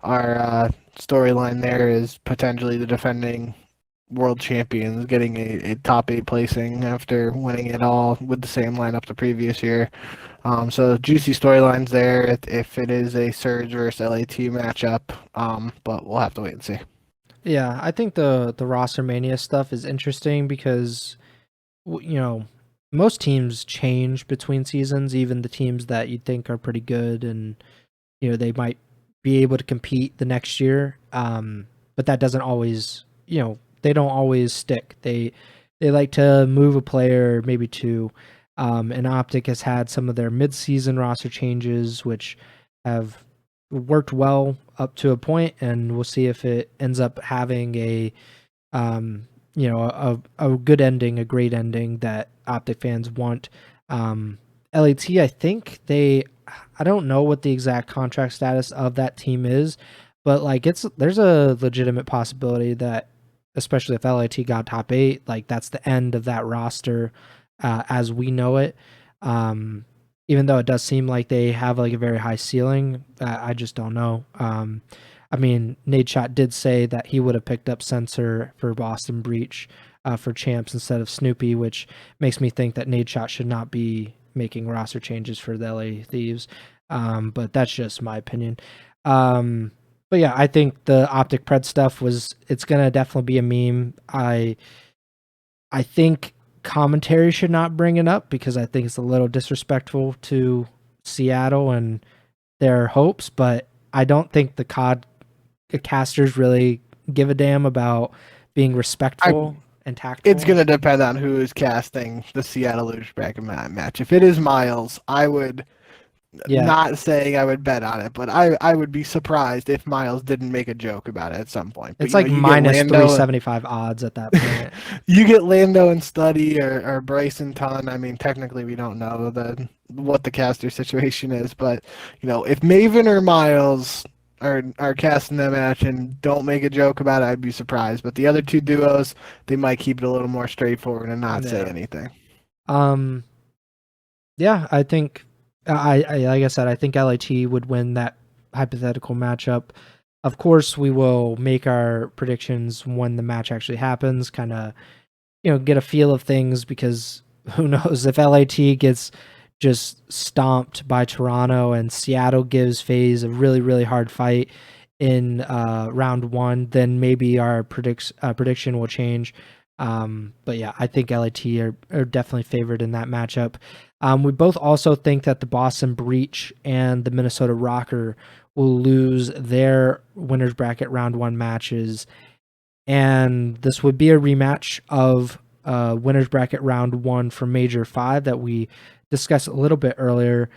are storyline there is potentially the defending world champions getting a top 8 placing after winning it all with the same lineup the previous year. So juicy storylines there if it is a Surge versus LAT matchup, but we'll have to wait and see. Yeah, I think the roster mania stuff is interesting because most teams change between seasons, even the teams that you think are pretty good and they might be able to compete the next year. But that doesn't always, they don't always stick. They like to move a player, maybe two. And OpTic has had some of their mid-season roster changes, which have worked well up to a point, and we'll see if it ends up having a good ending, a great ending that OpTic fans want. LAT, I think I don't know what the exact contract status of that team is, but like there's a legitimate possibility that, especially if LAT got top 8, like that's the end of that roster as we know it. Even though it does seem like they have like a very high ceiling, I just don't know. I mean, Nadeshot did say that he would have picked up Censor for Boston Breach for champs instead of Snoopy, which makes me think that Nadeshot should not be making roster changes for the LA Thieves. But that's just my opinion. But yeah, I think the OpTic Pred stuff it's going to definitely be a meme. I think commentary should not bring it up because I think it's a little disrespectful to Seattle and their hopes, but I don't think the COD casters really give a damn about being respectful and tactful. It's going to depend on who is casting the Seattle Luge bracket match. If it is Miles, I would not saying I would bet on it, but I would be surprised if Miles didn't make a joke about it at some point. But, it's like minus 375 odds at that point. You get Lando and Studdy or Bryson Ton. I mean, technically we don't know what the caster situation is, but if Maven or Miles are casting the match and don't make a joke about it, I'd be surprised. But the other two duos, they might keep it a little more straightforward and not say anything. Yeah, I think I like I said, I think LAT would win that hypothetical matchup. Of course, we will make our predictions when the match actually happens, kind of get a feel of things, because who knows if LAT gets just stomped by Toronto and Seattle gives FaZe a really, really hard fight in round 1, then maybe our prediction will change. But yeah, I think LAT are definitely favored in that matchup. We both also think that the Boston Breach and the Minnesota RØKKR will lose their winners bracket round 1 matches, and this would be a rematch of winners bracket round 1 for Major 5 that we discussed a little bit earlier.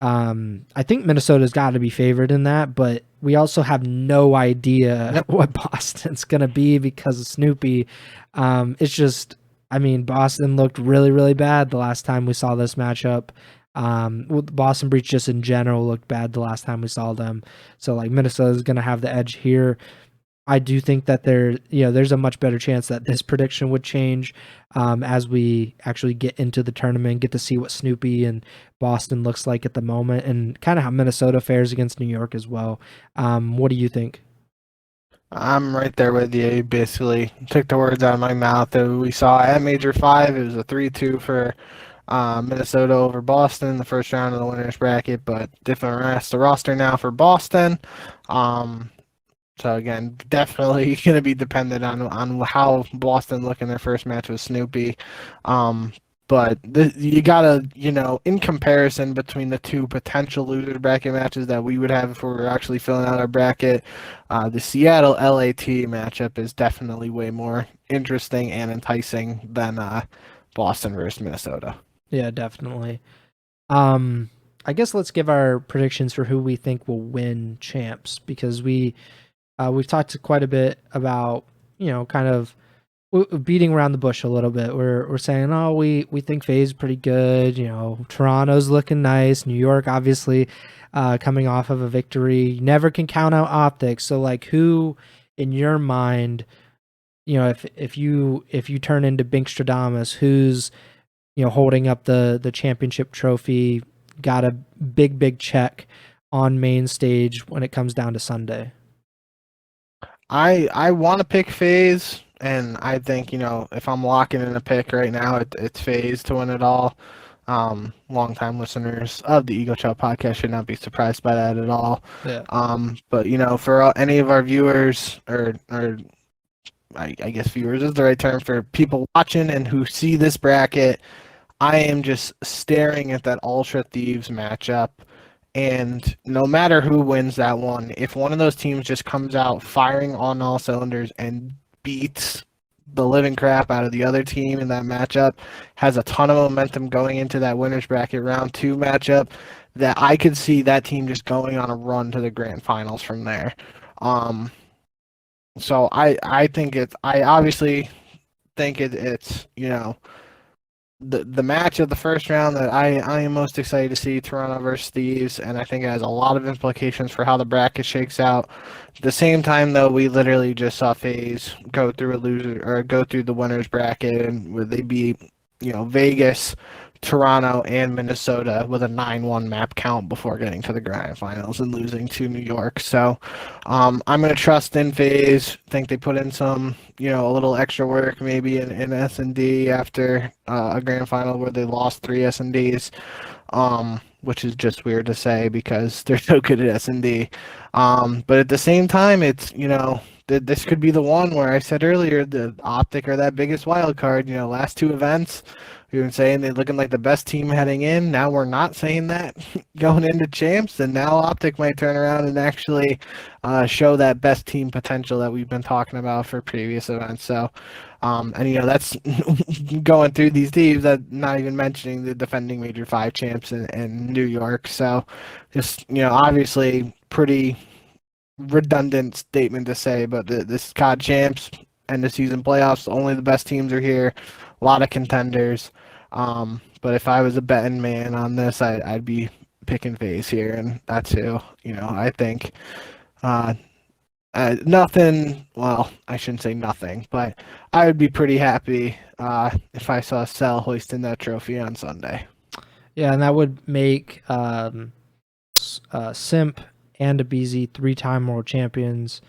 I think Minnesota's got to be favored in that, but we also have no idea what Boston's going to be because of Snoopy. It's just, I mean, Boston looked really, really bad the last time we saw this matchup. Boston Breach just in general looked bad the last time we saw them. So like Minnesota's going to have the edge here. I do think that there's a much better chance that this prediction would change as we actually get into the tournament, get to see what Snoopy and Boston looks like at the moment, and kind of how Minnesota fares against New York as well. What do you think? I'm right there with you. You basically took the words out of my mouth. We saw at Major 5, it was a 3-2 for Minnesota over Boston in the first round of the winners bracket, but different the roster now for Boston. So again, definitely going to be dependent on how Boston look in their first match with Snoopy. But you gotta, in comparison between the two potential loser bracket matches that we would have if we were actually filling out our bracket, the Seattle LAT matchup is definitely way more interesting and enticing than Boston versus Minnesota. Yeah, definitely. I guess let's give our predictions for who we think will win champs, because we've talked quite a bit about, kind of beating around the bush a little bit. We're saying, oh, we think FaZe is pretty good. Toronto's looking nice. New York, obviously, coming off of a victory. Never can count out OpTic. So, like, who in your mind, if you turn into Binkstradamus, who's holding up the championship trophy, got a big check on main stage when it comes down to Sunday? I want to pick FaZe, and I think, if I'm locking in a pick right now, it's FaZe to win it all. Longtime listeners of the Ego Chall Podcast should not be surprised by that at all. Yeah. But for any of our viewers, or I guess viewers is the right term, for people watching and who see this bracket, I am just staring at that Ultra Thieves matchup. And no matter who wins that one, if one of those teams just comes out firing on all cylinders and beats the living crap out of the other team in that matchup, has a ton of momentum going into that winners bracket round 2 matchup, that I could see that team just going on a run to the grand finals from there. So I think I obviously think it's the match of the first round that I am most excited to see, Toronto versus Thieves, and I think it has a lot of implications for how the bracket shakes out. At the same time, though, we literally just saw FaZe go through the winners bracket, and where they beat Vegas, Toronto, and Minnesota with a 9-1 map count before getting to the grand finals and losing to New York. So I'm going to trust in FaZe. Think they put in some, a little extra work maybe in S&D after a grand final where they lost 3 S&Ds, which is just weird to say because they're so good at S&D. But at the same time, it's, this could be the one where I said earlier, the OpTic are that biggest wild card. Last 2 events, we've been saying they're looking like the best team heading in. Now we're not saying that going into champs, and now OpTic might turn around and actually show that best team potential that we've been talking about for previous events. So, and that's going through these teams, that not even mentioning the defending Major 5 champs in New York. So, just obviously pretty redundant statement to say, but this CoD Champs end of season playoffs, only the best teams are here. A lot of contenders. But if I was a betting man on this, I'd be picking FaZe here, and that's who. I think nothing. Well, I shouldn't say nothing, but I would be pretty happy if I saw Cell hoisting that trophy on Sunday. Yeah, and that would make Simp and aBeZy 3-time world champions,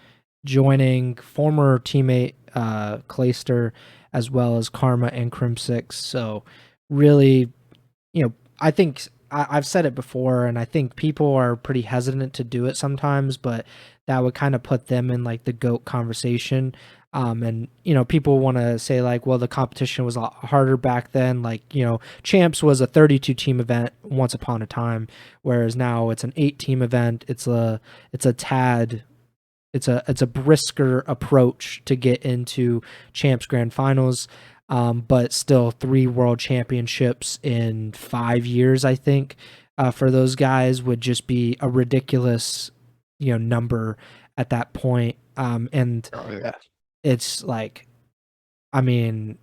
joining former teammate Clayster, as well as Karma and Crim6. So really, I think I've said it before, and I think people are pretty hesitant to do it sometimes, but that would kind of put them in like the GOAT conversation. And people want to say like, well, the competition was a lot harder back then. Like, Champs was a 32 team event once upon a time, whereas now it's an 8-team event. It's a brisker approach to get into Champs Grand Finals. But still 3 world championships in 5 years, I think, for those guys would just be a ridiculous, number at that point. And it's like, I mean,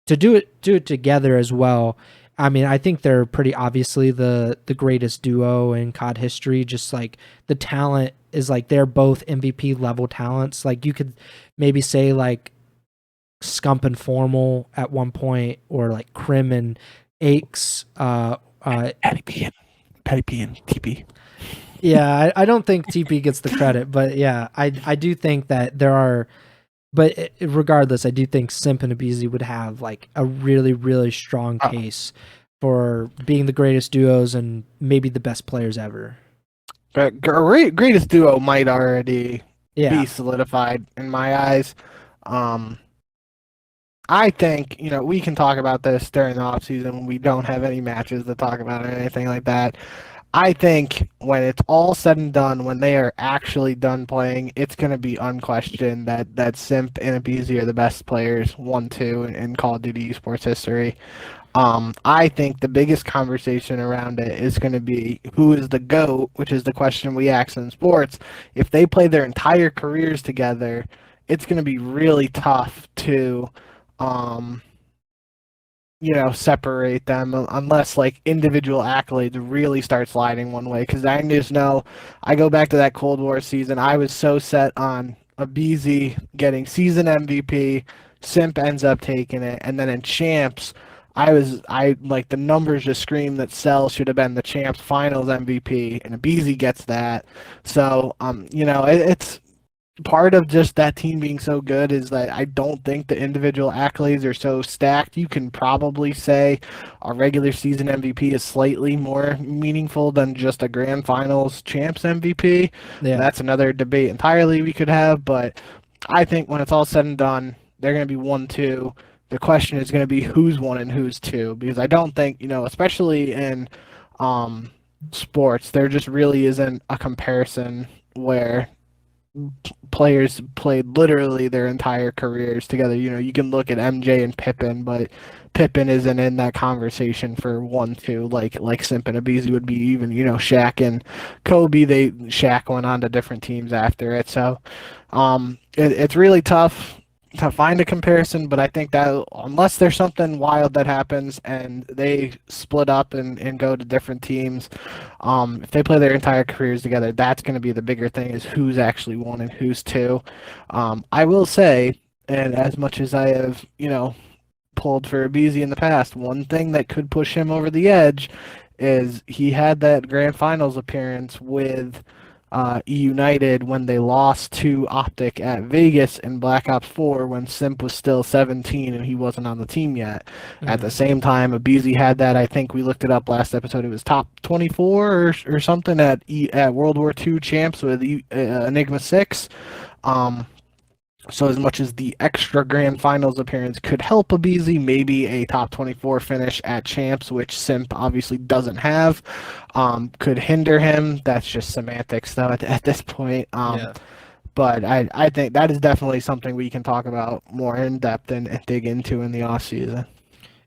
to do it together as well. I mean, I think they're pretty obviously the greatest duo in COD history. Just like the talent is like, they're both MVP level talents. Like you could maybe say like Scump and Formal at one point, or like Crim and Aches. Patty P and TP. Yeah, I don't think TP gets the credit, but yeah, I do think that there are. But regardless, I do think Simp and aBeZy would have like a really, really strong case for being the greatest duos and maybe the best players ever. But greatest duo might already be solidified in my eyes. I think, we can talk about this during the offseason when we don't have any matches to talk about or anything like that. I think when it's all said and done, when they are actually done playing, it's going to be unquestioned that Simp and aBeZy are the best players, 1-2 in Call of Duty esports history. I think the biggest conversation around it is going to be who is the GOAT, which is the question we ask in sports. If they play their entire careers together, it's going to be really tough to separate them unless like individual accolades really start sliding one way. Because I just know, I go back to that Cold War season, I was so set on aBeZy getting season MVP, Simp ends up taking it, and then in Champs, I like the numbers just scream that Cell should have been the Champs Finals MVP, and aBeZy gets that. So it's part of just that team being so good is that I don't think the individual accolades are so stacked. You can probably say a regular season MVP is slightly more meaningful than just a grand finals champs MVP. Yeah. That's another debate entirely we could have, but I think when it's all said and done, they're going to be 1-2. The question is going to be who's 1 and who's 2, because I don't think, especially in sports, there just really isn't a comparison where players played literally their entire careers together. You can look at MJ and Pippen, but Pippen isn't in that conversation for 1-2 like Simp and aBeZy would be. Even Shaq and Kobe, Shaq went on to different teams after it. So it's really tough to find a comparison, but I think that unless there's something wild that happens and they split up and go to different teams, if they play their entire careers together, that's going to be the bigger thing, is who's actually 1 and who's 2. I will say, and as much as I have, pulled for aBeZy in the past, one thing that could push him over the edge is he had that grand finals appearance with United when they lost to OpTic at Vegas in Black Ops 4 when Simp was still 17 and he wasn't on the team yet. Mm-hmm. At the same time, aBeZy had that. I think we looked it up last episode. It was top 24 or something at World War II champs with Enigma 6. So as much as the extra grand finals appearance could help aBeZy, maybe a top 24 finish at champs, which Simp obviously doesn't have, could hinder him. That's just semantics, though, at this point. Yeah. But I think that is definitely something we can talk about more in depth and dig into in the off season.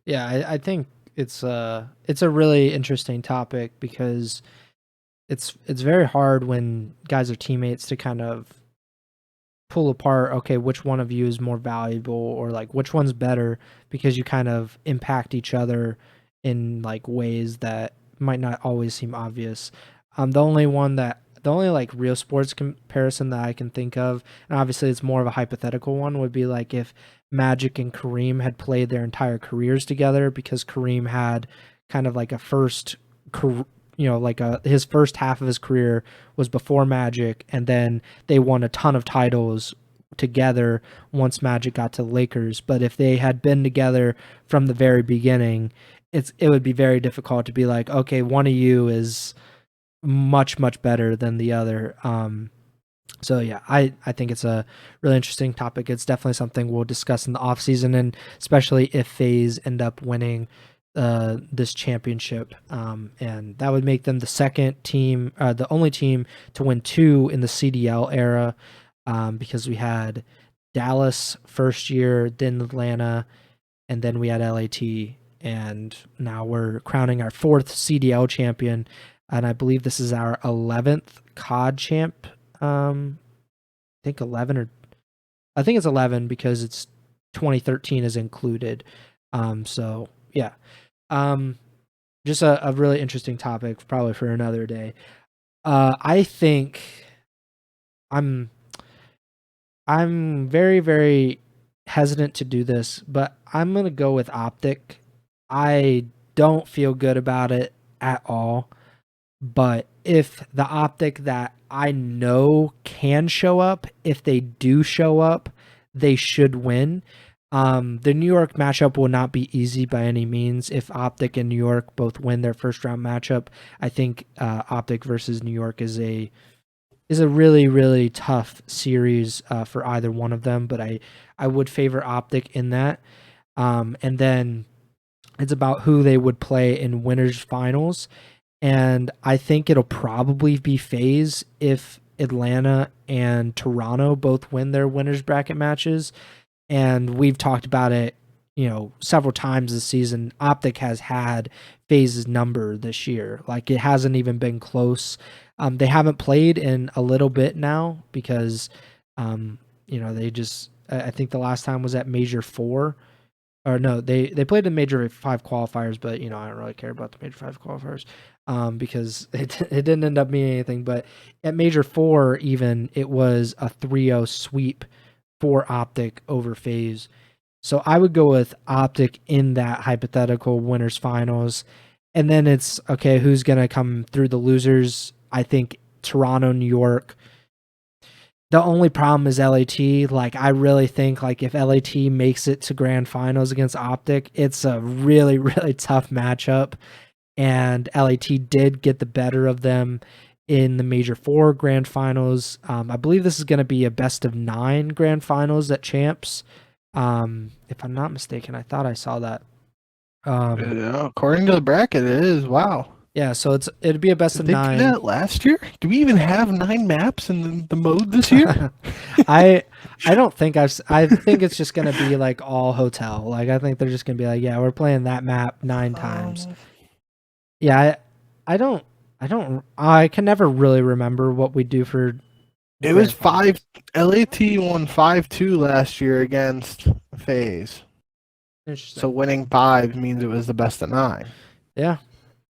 Yeah, I think it's a really interesting topic, because it's very hard when guys are teammates to kind of pull apart, okay, which one of you is more valuable, or like which one's better, because you kind of impact each other in like ways that might not always seem obvious. The only like real sports comparison that I can think of, and obviously it's more of a hypothetical one, would be like if Magic and Kareem had played their entire careers together, because Kareem had kind of like a first his first half of his career was before Magic, and then they won a ton of titles together once Magic got to the Lakers. But if they had been together from the very beginning, it would be very difficult to be like, okay, one of you is much better than the other. So yeah, I think it's a really interesting topic. It's definitely something we'll discuss in the off season, and especially if FaZe end up winning this championship, and that would make them the second team, the only team to win 2 in the CDL era, because we had Dallas first year, then Atlanta, and then we had LAT, and now we're crowning our 4th CDL champion, and I believe this is our 11th CoD champ. I think 11, or I think it's 11 because it's 2013 is included. So yeah. Just a really interesting topic, probably for another day. I think I'm very, very hesitant to do this, but I'm gonna go with OpTic. I don't feel good about it at all, but if the OpTic that I know can show up, if they do show up, they should win. The New York matchup will not be easy by any means. If OpTic and New York both win their first round matchup, I think OpTic versus New York is a really, really tough series for either one of them. But I would favor OpTic in that. And then it's about who they would play in winners finals. And I think it'll probably be FaZe if Atlanta and Toronto both win their winners bracket matches. And we've talked about it, several times this season. OpTic has had FaZe's number this year. Like, it hasn't even been close. They haven't played in a little bit now because, they just, I think the last time was at Major 4. Or no, they played in Major 5 qualifiers, but, I don't really care about the Major 5 qualifiers because it didn't end up meaning anything. But at Major 4 even, it was a 3-0 sweep for OpTic over FaZe. So I would go with OpTic in that hypothetical winners finals. And then it's, okay, who's going to come through the losers? I think Toronto, New York. The only problem is LAT. Like, I really think like if LAT makes it to grand finals against OpTic, it's a really, really tough matchup. And LAT did get the better of them in the Major 4 grand finals. I believe this is going to be a best of 9 grand finals at Champs. If I'm not mistaken, I thought I saw that. Yeah, according to the bracket, it is. Wow. Yeah, so it'd be a best Did of they 9. do that last year? Do we even have 9 maps in the mode this year? I don't think I think it's just gonna be like all hotel. Like, I think they're just gonna be like, yeah, we're playing that map 9 times. Yeah, I can never really remember what we do for. It was 5. LAT won 5-2 last year against FaZe. Interesting. So winning 5 means it was the best of 9. Yeah.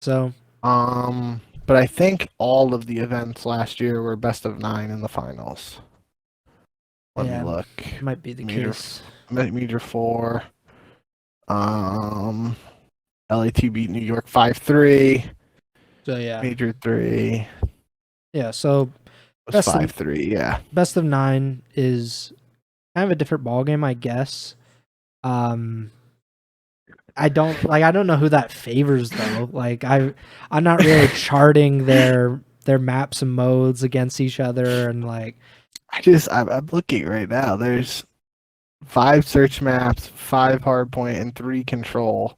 So. But I think all of the events last year were best of 9 in the finals. Let me look. Might be the case. Major 4. LAT beat New York 5-3. So yeah. Major 3. Yeah. So. It was 5-3. Yeah. Best of 9 is kind of a different ballgame, I guess. I don't know who that favors though. Like, I'm not really charting their maps and modes against each other, and like I'm looking right now. There's 5 search maps, 5 hardpoint, and 3 control.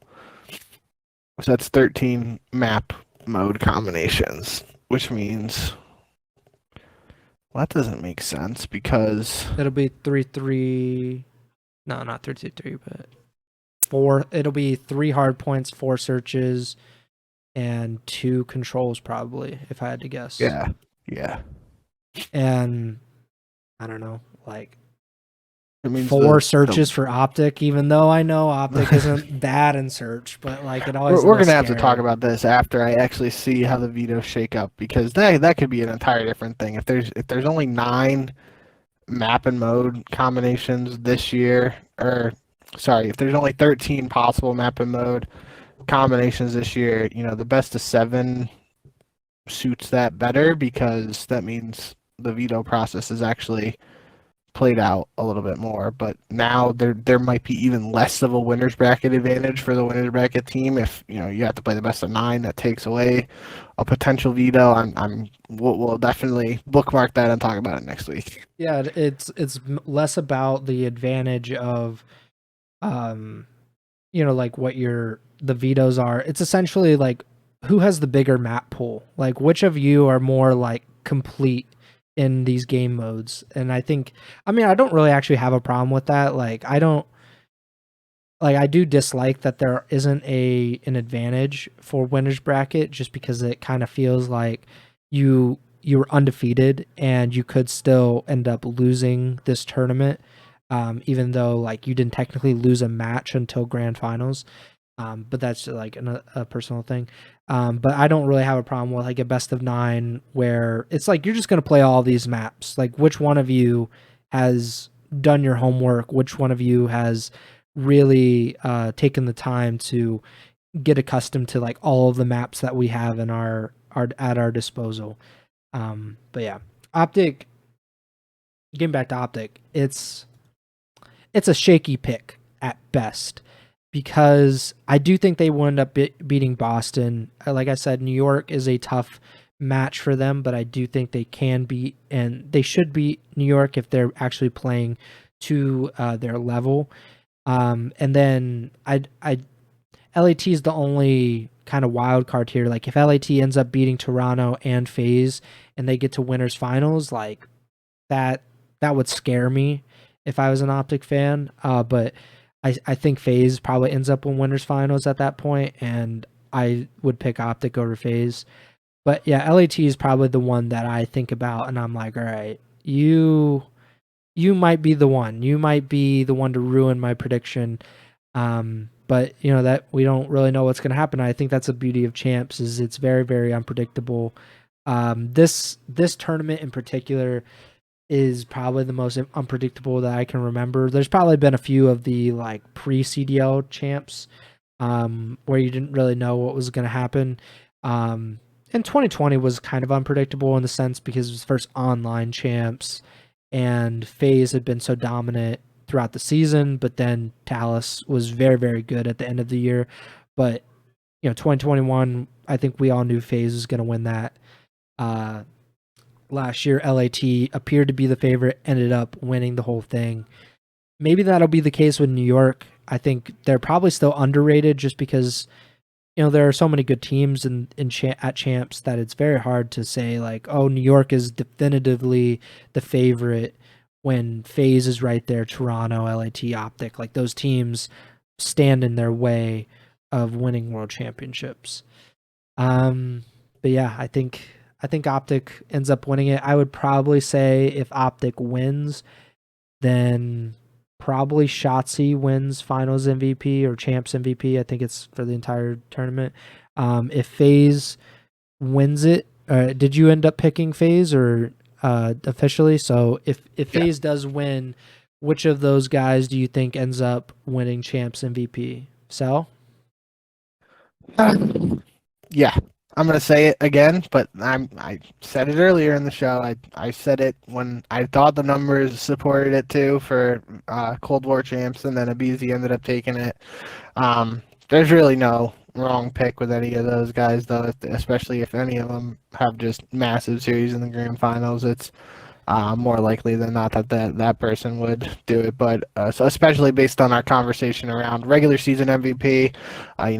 So that's 13 map mode combinations, which means that doesn't make sense because it'll be 3-3. No, not 3-2-3, but 4. It'll be 3 hard points, 4 searches, and 2 controls probably, if I had to guess. Yeah. And I don't know, like, it means 4 searches for OpTic, even though I know OpTic isn't bad in search, but like, it always. We're gonna have to talk about this after I actually see how the vetoes shake up, because that could be an entirely different thing. If there's only 9 map and mode combinations this year, if there's only 13 possible map and mode combinations this year, the best of 7 suits that better, because that means the veto process is actually played out a little bit more. But now there might be even less of a winner's bracket advantage for the winner's bracket team if you have to play the best of 9. That takes away a potential veto. We'll definitely bookmark that and talk about it next week. Yeah, it's less about the advantage of like what the vetoes are. It's essentially like, who has the bigger map pool? Like, which of you are more like complete in these game modes? And I don't really actually have a problem with that. Like, I do dislike that there isn't an advantage for winner's bracket, just because it kind of feels like you were undefeated and you could still end up losing this tournament, even though like you didn't technically lose a match until grand finals. But that's like a personal thing. But I don't really have a problem with like a best of 9 where it's like you're just going to play all these maps. Like, which one of you has done your homework? Which one of you has really taken the time to get accustomed to like all of the maps that we have in our at our disposal? But yeah, OpTic, getting back to OpTic, it's a shaky pick at best, because I do think they will end up beating Boston. Like I said, New York is a tough match for them, but I do think they can beat, and they should beat New York if they're actually playing to their level. And then LAT is the only kind of wild card here. Like, if LAT ends up beating Toronto and FaZe and they get to winners finals, like that would scare me if I was an OpTic fan. But I think FaZe probably ends up in winners finals at that point, and I would pick OpTic over FaZe. But yeah, LAT is probably the one that I think about, and I'm like, all right, you might be the one. You might be the one to ruin my prediction. But that we don't really know what's going to happen. I think that's the beauty of Champs, is it's very, very unpredictable. This tournament in particular is probably the most unpredictable that I can remember. There's probably been a few of the like pre-CDL champs where you didn't really know what was going to happen. And 2020 was kind of unpredictable in the sense because it was first online champs, and FaZe had been so dominant throughout the season, but then Talus was very, very good at the end of the year. But 2021, I think we all knew FaZe was going to win that. Last year, LAT appeared to be the favorite, ended up winning the whole thing. Maybe that'll be the case with New York. I think they're probably still underrated just because there are so many good teams at champs that it's very hard to say like, oh, New York is definitively the favorite when FaZe is right there, Toronto, LAT, OpTic, like those teams stand in their way of winning world championships. But yeah, I think OpTic ends up winning it. I would probably say if OpTic wins, then probably Shotzzy wins finals MVP or champs MVP. I think it's for the entire tournament. If FaZe wins it, did you end up picking FaZe or officially? So if FaZe does win, which of those guys do you think ends up winning champs MVP? Sal? Yeah, I'm gonna say it again, but I said it earlier in the show. I said it when I thought the numbers supported it too for Cold War champs, and then aBeZy ended up taking it. There's really no wrong pick with any of those guys, though, especially if any of them have just massive series in the grand finals. It's more likely than not that person would do it. But so especially based on our conversation around regular season MVP,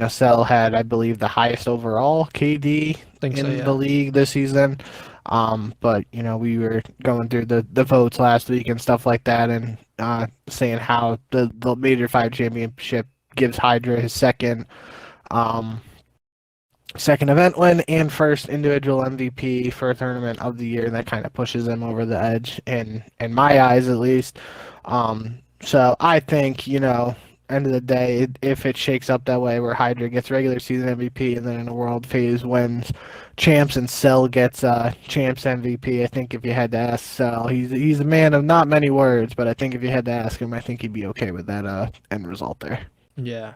Cell had, I believe, the highest overall KD the league this season. But we were going through the votes last week and stuff like that, and saying how the Major 5 championship gives Hydra his second event win and first individual MVP for a tournament of the year. That kind of pushes him over the edge in my eyes, at least. So I think, end of the day, if it shakes up that way where Hydra gets regular season MVP and then in a world FaZe wins champs and Cell gets champs MVP, I think if you had to ask Cell, he's a man of not many words, but I think if you had to ask him, I think he'd be okay with that end result there. Yeah.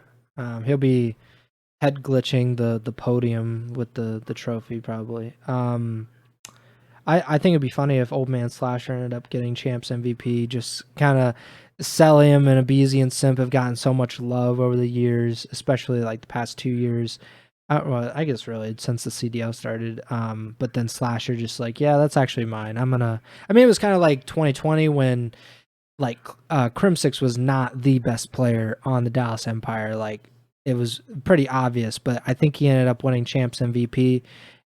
He'll be head glitching the podium with the trophy probably. I think it'd be funny if Old Man Slasher ended up getting champs MVP. Just kind of Celium and aBeZy and Simp have gotten so much love over the years, especially like the past 2 years. Well, I guess really since the CDL started. But then Slasher just like, yeah, that's actually mine. I mean, it was kind of like 2020 when like Crimsix was not the best player on the Dallas Empire. Like it was pretty obvious, but I think he ended up winning champs MVP,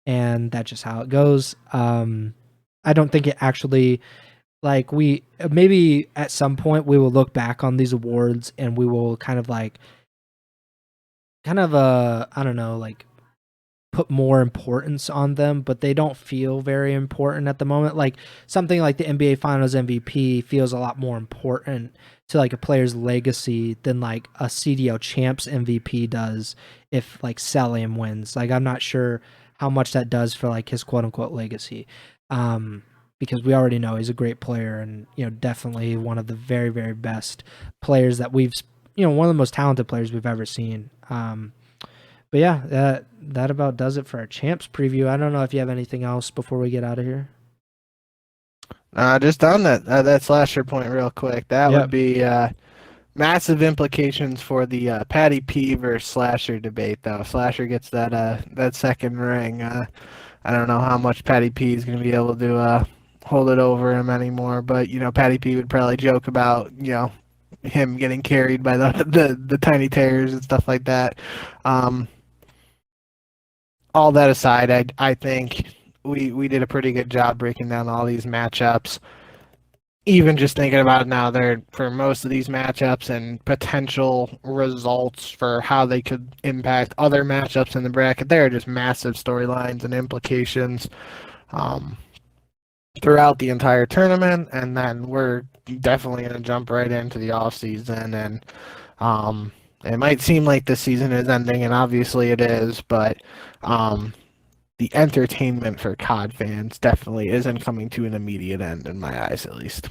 and that's just how it goes. I don't think it actually, like, we maybe at some point we will look back on these awards and we will kind of I don't know, like put more importance on them, but they don't feel very important at the moment. Like something like the NBA Finals MVP feels a lot more important to like a player's legacy than like a CDL Champs MVP does if like Celium wins. Like I'm not sure how much that does for like his quote unquote legacy. Because we already know he's a great player and definitely one of the very, very best players that we've one of the most talented players we've ever seen. But yeah, that about does it for our champs preview. I don't know if you have anything else before we get out of here. Just on that Slasher point real quick. That would be massive implications for the Patty P versus Slasher debate, though. Slasher gets that second ring. I don't know how much Patty P is going to be able to hold it over him anymore, but Patty P would probably joke about him getting carried by the tiny tears and stuff like that. All that aside, I think we did a pretty good job breaking down all these matchups. Even just thinking about it now, there for most of these matchups and potential results for how they could impact other matchups in the bracket, there are just massive storylines and implications throughout the entire tournament. And then we're definitely going to jump right into the off season, and it might seem like the season is ending, and obviously it is, but the entertainment for COD fans definitely isn't coming to an immediate end, in my eyes at least.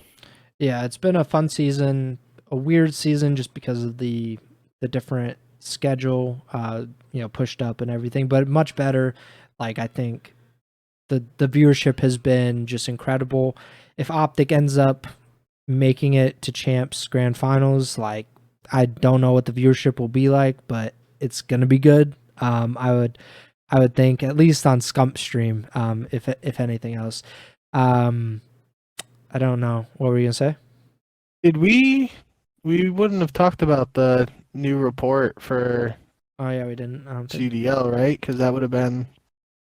Yeah, it's been a fun season, a weird season just because of the different schedule, pushed up and everything, but much better. Like I think the viewership has been just incredible. if OpTic ends up making it to Champs Grand Finals, like I don't know what the viewership will be like, but it's gonna be good. I would think at least on Scump stream, if anything else. I don't know. What were you gonna say? Did we wouldn't have talked about the new report for Oh yeah, we didn't. I don't think. CDL, right? Because that would have been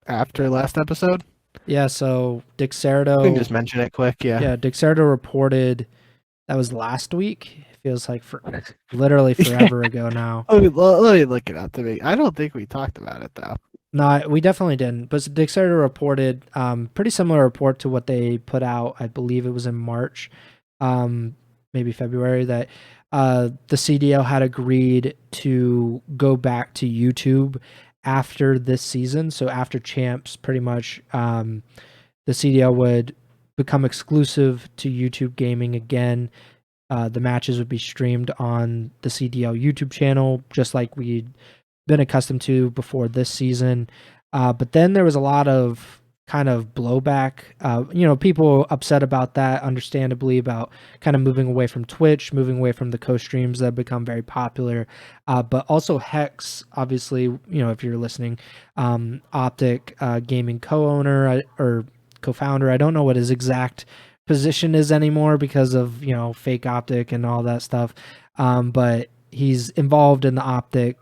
after last episode. Yeah, so We can just mention it quick. Yeah. Dixerdo reported that was last week. It feels like literally forever ago now. Let me look it up to me. I don't think we talked about it though. No, we definitely didn't. But Dixerdo reported pretty similar report to what they put out. I believe it was in March, maybe February, that the CDL had agreed to go back to YouTube after this season. So after Champs, pretty much the CDL would become exclusive to YouTube gaming again. The matches would be streamed on the CDL YouTube channel, just like we'd been accustomed to before this season. But then there was a lot of kind of blowback. People upset about that, understandably, about kind of moving away from Twitch, moving away from the co-streams that have become very popular. But also Hex, obviously, if you're listening, OpTic gaming co-owner or co-founder, I don't know what his exact position is anymore because of, fake OpTic and all that stuff. But he's involved in the OpTic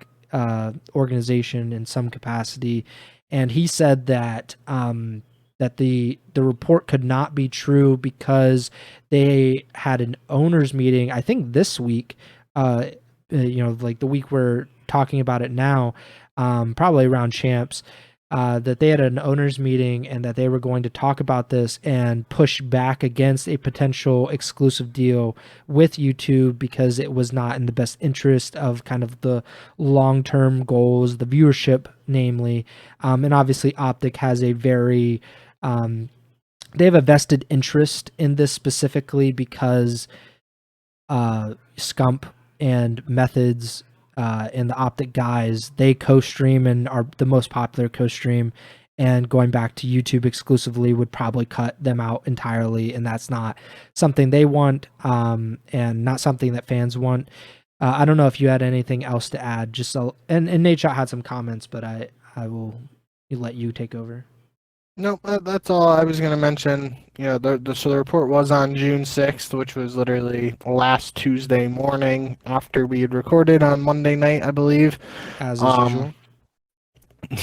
organization in some capacity, and he said that that the report could not be true because they had an owners meeting, I think this week, like the week we're talking about it now, probably around Champs, that they had an owners meeting and that they were going to talk about this and push back against a potential exclusive deal with YouTube because it was not in the best interest of kind of the long-term goals, the viewership, namely. And obviously OpTic has a very, they have a vested interest in this specifically because Scump and Methods and the OpTic guys, they co-stream and are the most popular co-stream, and going back to YouTube exclusively would probably cut them out entirely, and that's not something they want, and not something that fans want. I don't know if you had anything else to add, and Nadeshot had some comments, but I will let you take over. No, that's all I was going to mention. So the report was on June 6th, which was literally last Tuesday morning after we had recorded on Monday night, I believe. As usual.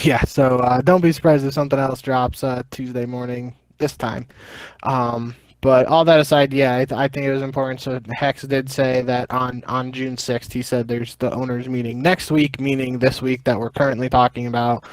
Yeah, so don't be surprised if something else drops Tuesday morning this time. But all that aside, yeah, I think it was important. So Hex did say that on June 6th, he said there's the owners meeting next week, meaning this week that we're currently talking about.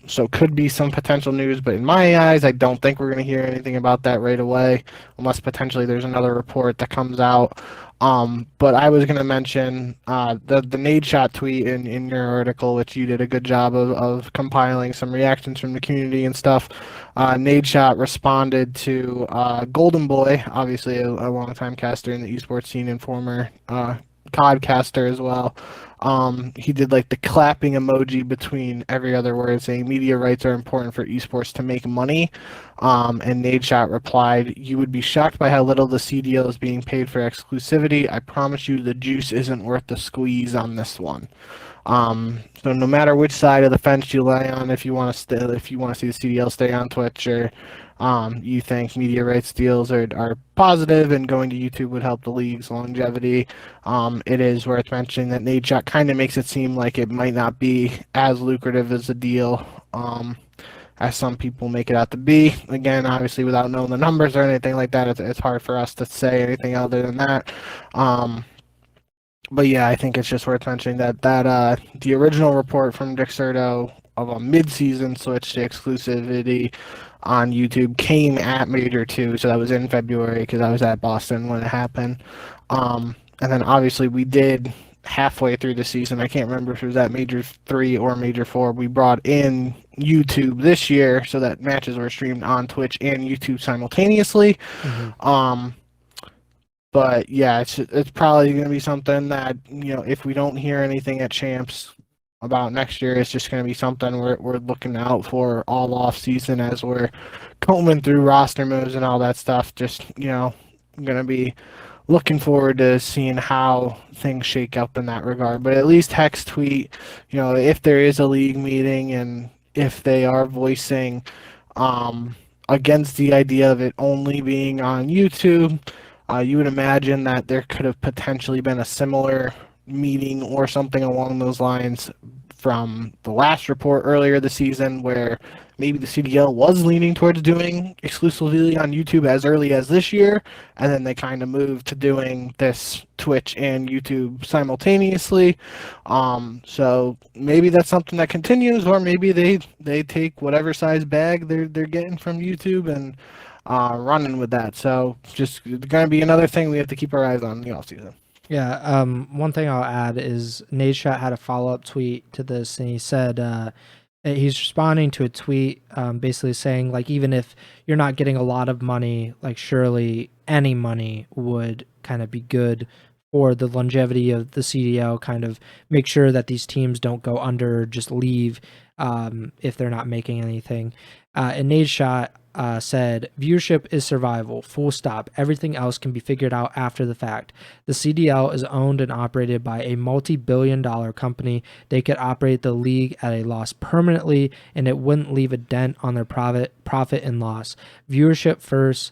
So could be some potential news, but in my eyes, I don't think we're going to hear anything about that right away, unless potentially there's another report that comes out. But I was going to mention the Nadeshot tweet in your article, which you did a good job of compiling some reactions from the community and stuff. Nadeshot responded to Golden Boy, obviously a longtime caster in the esports scene and former COD caster as well. He did like the clapping emoji between every other word, saying media rights are important for esports to make money. And Nadeshot replied, "You would be shocked by how little the CDL is being paid for exclusivity. I promise you the juice isn't worth the squeeze on this one." So no matter which side of the fence you lay on, if you want to see the CDL stay on Twitch, or you think media rights deals are positive and going to YouTube would help the league's longevity, it is worth mentioning that Nadeshot kind of makes it seem like it might not be as lucrative as a deal as some people make it out to be. Again, obviously without knowing the numbers or anything like that, it's hard for us to say anything other than that. But yeah, I think it's just worth mentioning that the original report from Dixerdo of a mid-season switch to exclusivity on YouTube came at Major 2, so that was in February because I was at Boston when it happened. And then obviously we did halfway through the season, I can't remember if it was at Major 3 or Major 4, we brought in YouTube this year so that matches were streamed on Twitch and YouTube simultaneously. Mm-hmm. But yeah, it's probably going to be something that, if we don't hear anything at Champs, about next year is just going to be something we're looking out for all off season as we're combing through roster moves and all that stuff. Just, going to be looking forward to seeing how things shake up in that regard. But at least Hex tweet, if there is a league meeting and if they are voicing against the idea of it only being on YouTube, you would imagine that there could have potentially been a similar meeting or something along those lines from the last report earlier this season where maybe the CDL was leaning towards doing exclusively on YouTube as early as this year, and then they kind of moved to doing this Twitch and YouTube simultaneously. So maybe that's something that continues, or maybe they take whatever size bag they're getting from YouTube and running with that. So just going to be another thing we have to keep our eyes on in the offseason. Yeah, one thing I'll add is Nadeshot had a follow-up tweet to this, and he said he's responding to a tweet basically saying, like, even if you're not getting a lot of money, like, surely any money would kind of be good for the longevity of the CDL, kind of make sure that these teams don't go under or just leave if they're not making anything. And Nadeshot said, viewership is survival, full stop. Everything else can be figured out after the fact. The CDL is owned and operated by a multi-billion-dollar company. They could operate the league at a loss permanently, and it wouldn't leave a dent on their profit and loss. Viewership first,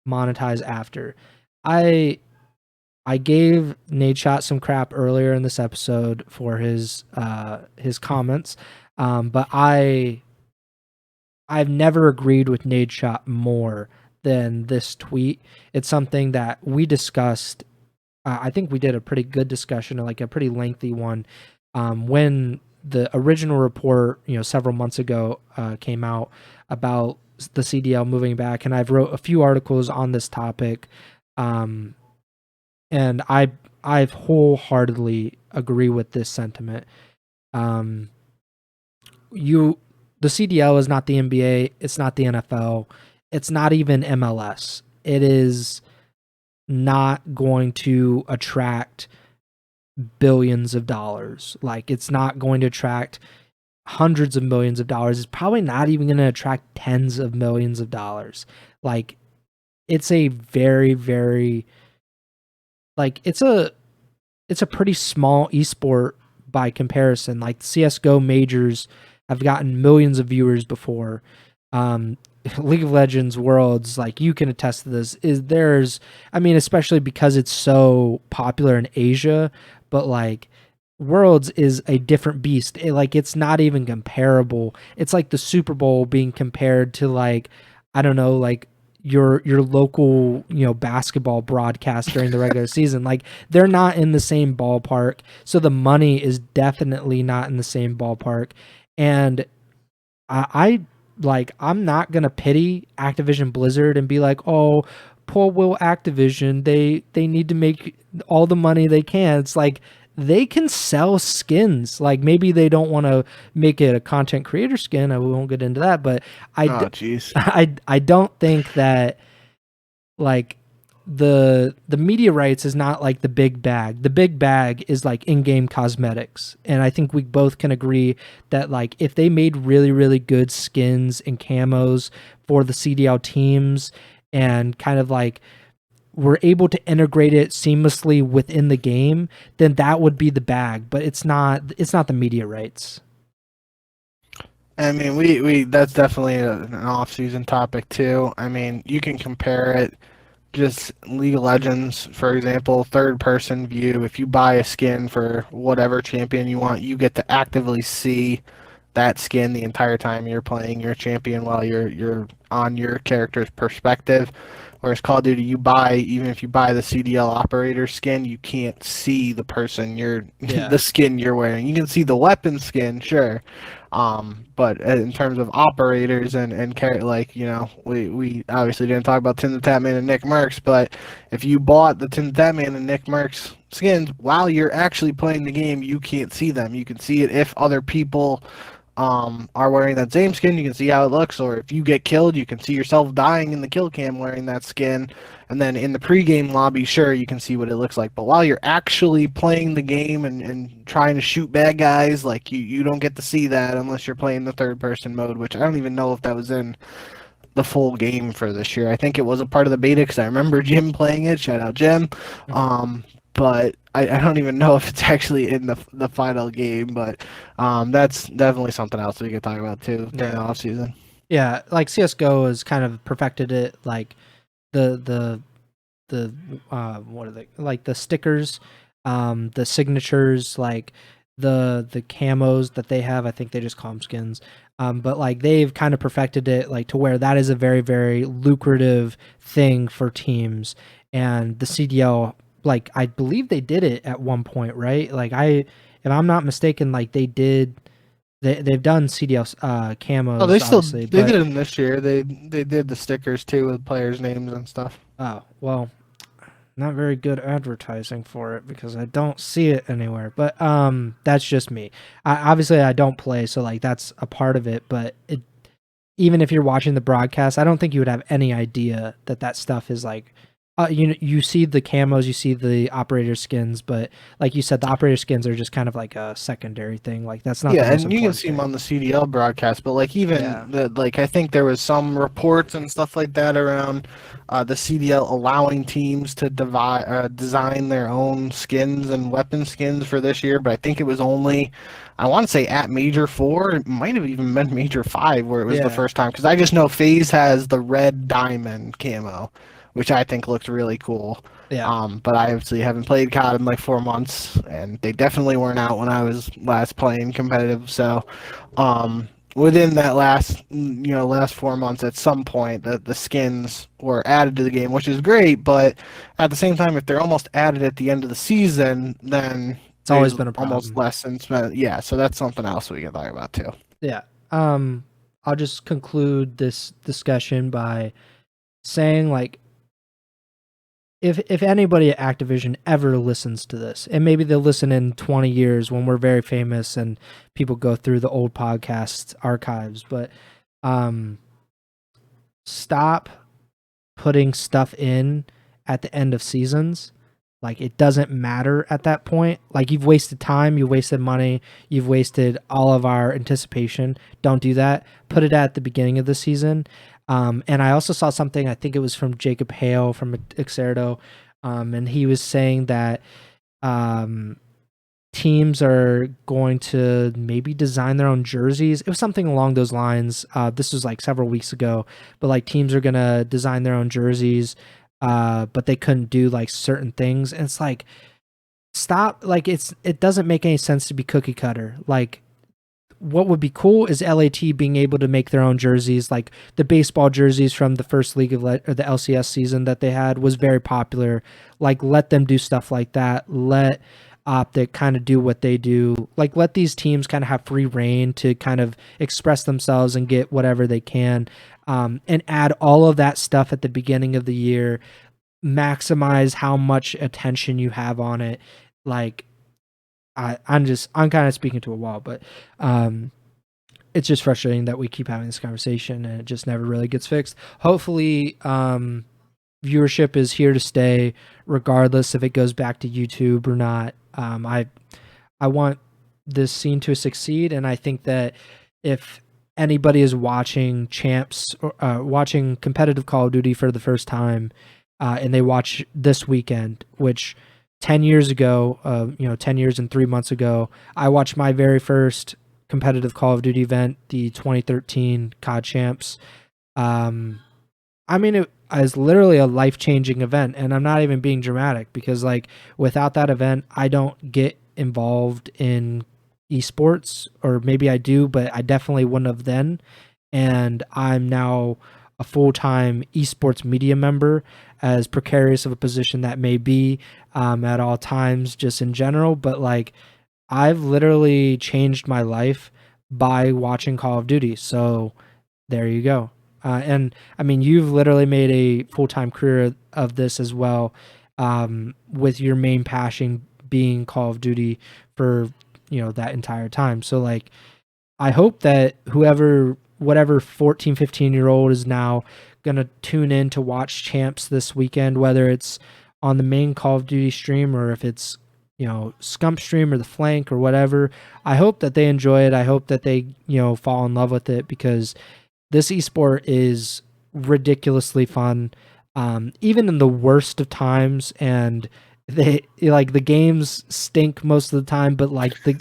monetize after. I gave Nadeshot some crap earlier in this episode for his comments, but I've never agreed with Nadeshot more than this tweet. It's something that we discussed. I think we did a pretty good discussion, like a pretty lengthy one, when the original report, several months ago, came out about the CDL moving back, and I've wrote a few articles on this topic, and I've wholeheartedly agree with this sentiment. The CDL is not the NBA. It's not the NFL. It's not even MLS. It is not going to attract billions of dollars. Like, it's not going to attract hundreds of millions of dollars. It's probably not even going to attract tens of millions of dollars. Like, it's a very, very, like, it's a pretty small esport by comparison. Like, CSGO majors have gotten millions of viewers before. League of Legends Worlds, like, you can attest to this, especially because it's so popular in Asia, but like Worlds is a different beast. It's not even comparable. It's like the Super Bowl being compared to, like, I don't know, like your local, basketball broadcast during the regular season. Like, they're not in the same ballpark. So the money is definitely not in the same ballpark. And I'm not gonna pity Activision Blizzard and be like, oh, poor Will Activision, they need to make all the money they can. It's like, they can sell skins. Like, maybe they don't want to make it a content creator skin. I won't get into that, but I don't think that, like, the media rights is not like the big bag. The big bag is like in-game cosmetics. And I think we both can agree that, like, if they made really, really good skins and camos for the CDL teams and kind of like were able to integrate it seamlessly within the game, then that would be the bag. But it's not the media rights. I mean, we that's definitely an off-season topic too. I mean, you can compare it. Just League of Legends, for example, third-person view. If you buy a skin for whatever champion you want, you get to actively see that skin the entire time you're playing your champion while you're on your character's perspective. Whereas Call of Duty, even if you buy the CDL operator skin, you can't see the person the skin you're wearing. You can see the weapon skin, sure. But in terms of operators and we obviously didn't talk about Tim the Tatman and Nick Merckx, but if you bought the Tim the Tatman and Nick Merckx skins while you're actually playing the game, you can't see them. You can see it if other people are wearing that same skin. You can see how it looks, or if you get killed, you can see yourself dying in the kill cam wearing that skin, And then in the pregame lobby, sure, you can see what it looks like. But while you're actually playing the game and trying to shoot bad guys, like you don't get to see that unless you're playing the third person mode, which I don't even know if that was in the full game for this year. I think it was a part of the beta because I remember Jim playing it. Shout out Jim. But I don't even know if it's actually in the final game. But that's definitely something else we could talk about too during the off season. Yeah, like CS:GO has kind of perfected it. Like the what are they, like the stickers, the signatures, like the camos that they have. I think they just call them skins. But like they've kind of perfected it, like to where that is a very, very lucrative thing for teams. And the CDL, like I believe they did it at one point, right? Like if I'm not mistaken, like they've done CDL camos. Oh, obviously, they did them this year. They did the stickers too with players' names and stuff. Oh well, not very good advertising for it because I don't see it anywhere. But that's just me. Obviously I don't play, so like that's a part of it. But even if you're watching the broadcast, I don't think you would have any idea that stuff is like. You see the camos, you see the operator skins, but like you said, the operator skins are just kind of like a secondary thing. Like that's not. Yeah, and you can see them on the CDL broadcast, but like like I think there was some reports and stuff like that around the CDL allowing teams to design their own skins and weapon skins for this year, but I think it was only, I want to say at Major 4, it might have even been Major 5 where it was the first time, because I just know FaZe has the red diamond camo, which I think looks really cool. Yeah. But I obviously haven't played COD in like 4 months, and they definitely weren't out when I was last playing competitive. So, within that last 4 months, at some point, the skins were added to the game, which is great. But at the same time, if they're almost added at the end of the season, then it's always been a problem. Almost less than spent. Yeah, so that's something else we can talk about too. Yeah. I'll just conclude this discussion by saying, like, if anybody at Activision ever listens to this, and maybe they'll listen in 20 years when we're very famous and people go through the old podcast archives, but stop putting stuff in at the end of seasons. Like, it doesn't matter at that point. Like, you've wasted time, you've wasted money, you've wasted all of our anticipation. Don't do that. Put it at the beginning of the season. And I also saw something, I think it was from Jacob Hale from Exerto, and he was saying that teams are going to maybe design their own jerseys. It was something along those lines. This was like several weeks ago, but like teams are going to design their own jerseys, but they couldn't do like certain things. And it's like, stop. Like it doesn't make any sense to be cookie cutter. Like, what would be cool is LAT being able to make their own jerseys. Like the baseball jerseys from the first League of or the LCS season that they had was very popular. Like, let them do stuff like that. Let OpTic kind of do what they do. Like, let these teams kind of have free reign to kind of express themselves and get whatever they can, and add all of that stuff at the beginning of the year. Maximize how much attention you have on it. Like, I'm kind of speaking to a wall, but it's just frustrating that we keep having this conversation and it just never really gets fixed. Hopefully, viewership is here to stay, regardless if it goes back to YouTube or not. I want this scene to succeed, and I think that if anybody is watching Champs or watching competitive Call of Duty for the first time, and they watch this weekend, which 10 years ago, 10 years and 3 months ago, I watched my very first competitive Call of Duty event, the 2013 CoD Champs. I mean, it was literally a life-changing event, and I'm not even being dramatic because, like, without that event, I don't get involved in esports, or maybe I do, but I definitely wouldn't have then. And I'm now a full-time esports media member, as precarious of a position that may be at all times just in general. But like, I've literally changed my life by watching Call of Duty. So there you go. And I mean, you've literally made a full-time career of this as well, with your main passion being Call of Duty for, that entire time. So like, I hope that whoever whatever 14, 15-year-old is now going to tune in to watch Champs this weekend, whether it's on the main Call of Duty stream or if it's, Scump stream or the Flank or whatever. I hope that they enjoy it. I hope that they, fall in love with it, because this esport is ridiculously fun, even in the worst of times. And the games stink most of the time, but like the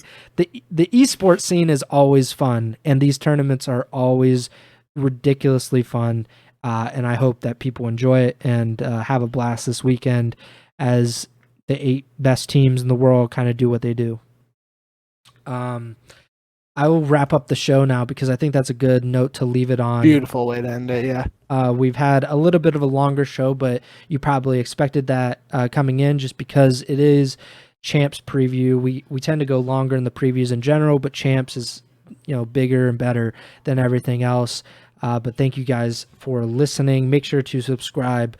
esport scene is always fun, and these tournaments are always ridiculously fun. And I hope that people enjoy it and have a blast this weekend as the 8 best teams in the world kind of do what they do. I will wrap up the show now, because I think that's a good note to leave it on. Beautiful way to end it, yeah. We've had a little bit of a longer show, but you probably expected that coming in, just because it is Champs preview. We tend to go longer in the previews in general, but Champs is bigger and better than everything else. But thank you guys for listening. Make sure to subscribe,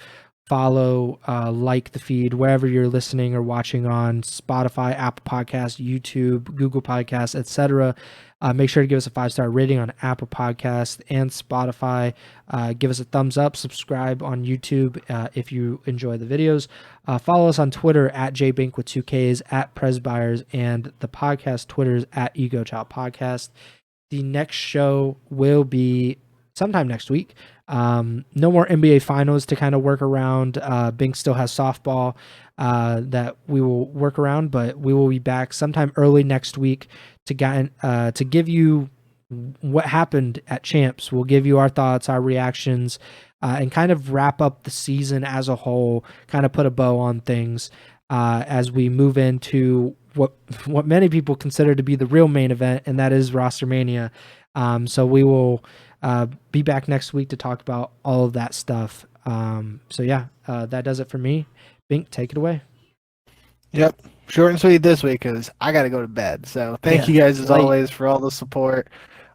follow, like the feed wherever you're listening or watching on: Spotify, Apple Podcasts, YouTube, Google Podcasts, etc. Make sure to give us a 5-star rating on Apple Podcasts and Spotify. Give us a thumbs up. Subscribe on YouTube if you enjoy the videos. Follow us on Twitter at jbink with 2 Ks, at Preston Byers, and the podcast Twitter's at Ego Chall Podcast. The next show will be sometime next week. No more NBA finals to kind of work around. Bink still has softball that we will work around, but we will be back sometime early next week to give you what happened at Champs. We'll give you our thoughts, our reactions, and kind of wrap up the season as a whole, kind of put a bow on things as we move into what many people consider to be the real main event, and that is Roster Mania. So we will be back next week to talk about all of that stuff. That does it for me. Bink, take it away. Yep. Short and sweet this week, because I got to go to bed. So thank you guys as always for all the support.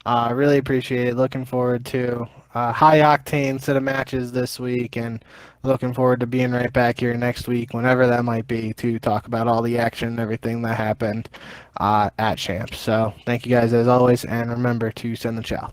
Really appreciate it. Looking forward to high octane set of matches this week, and looking forward to being right back here next week, whenever that might be, to talk about all the action and everything that happened at Champs. So thank you guys as always, and remember to send the chow.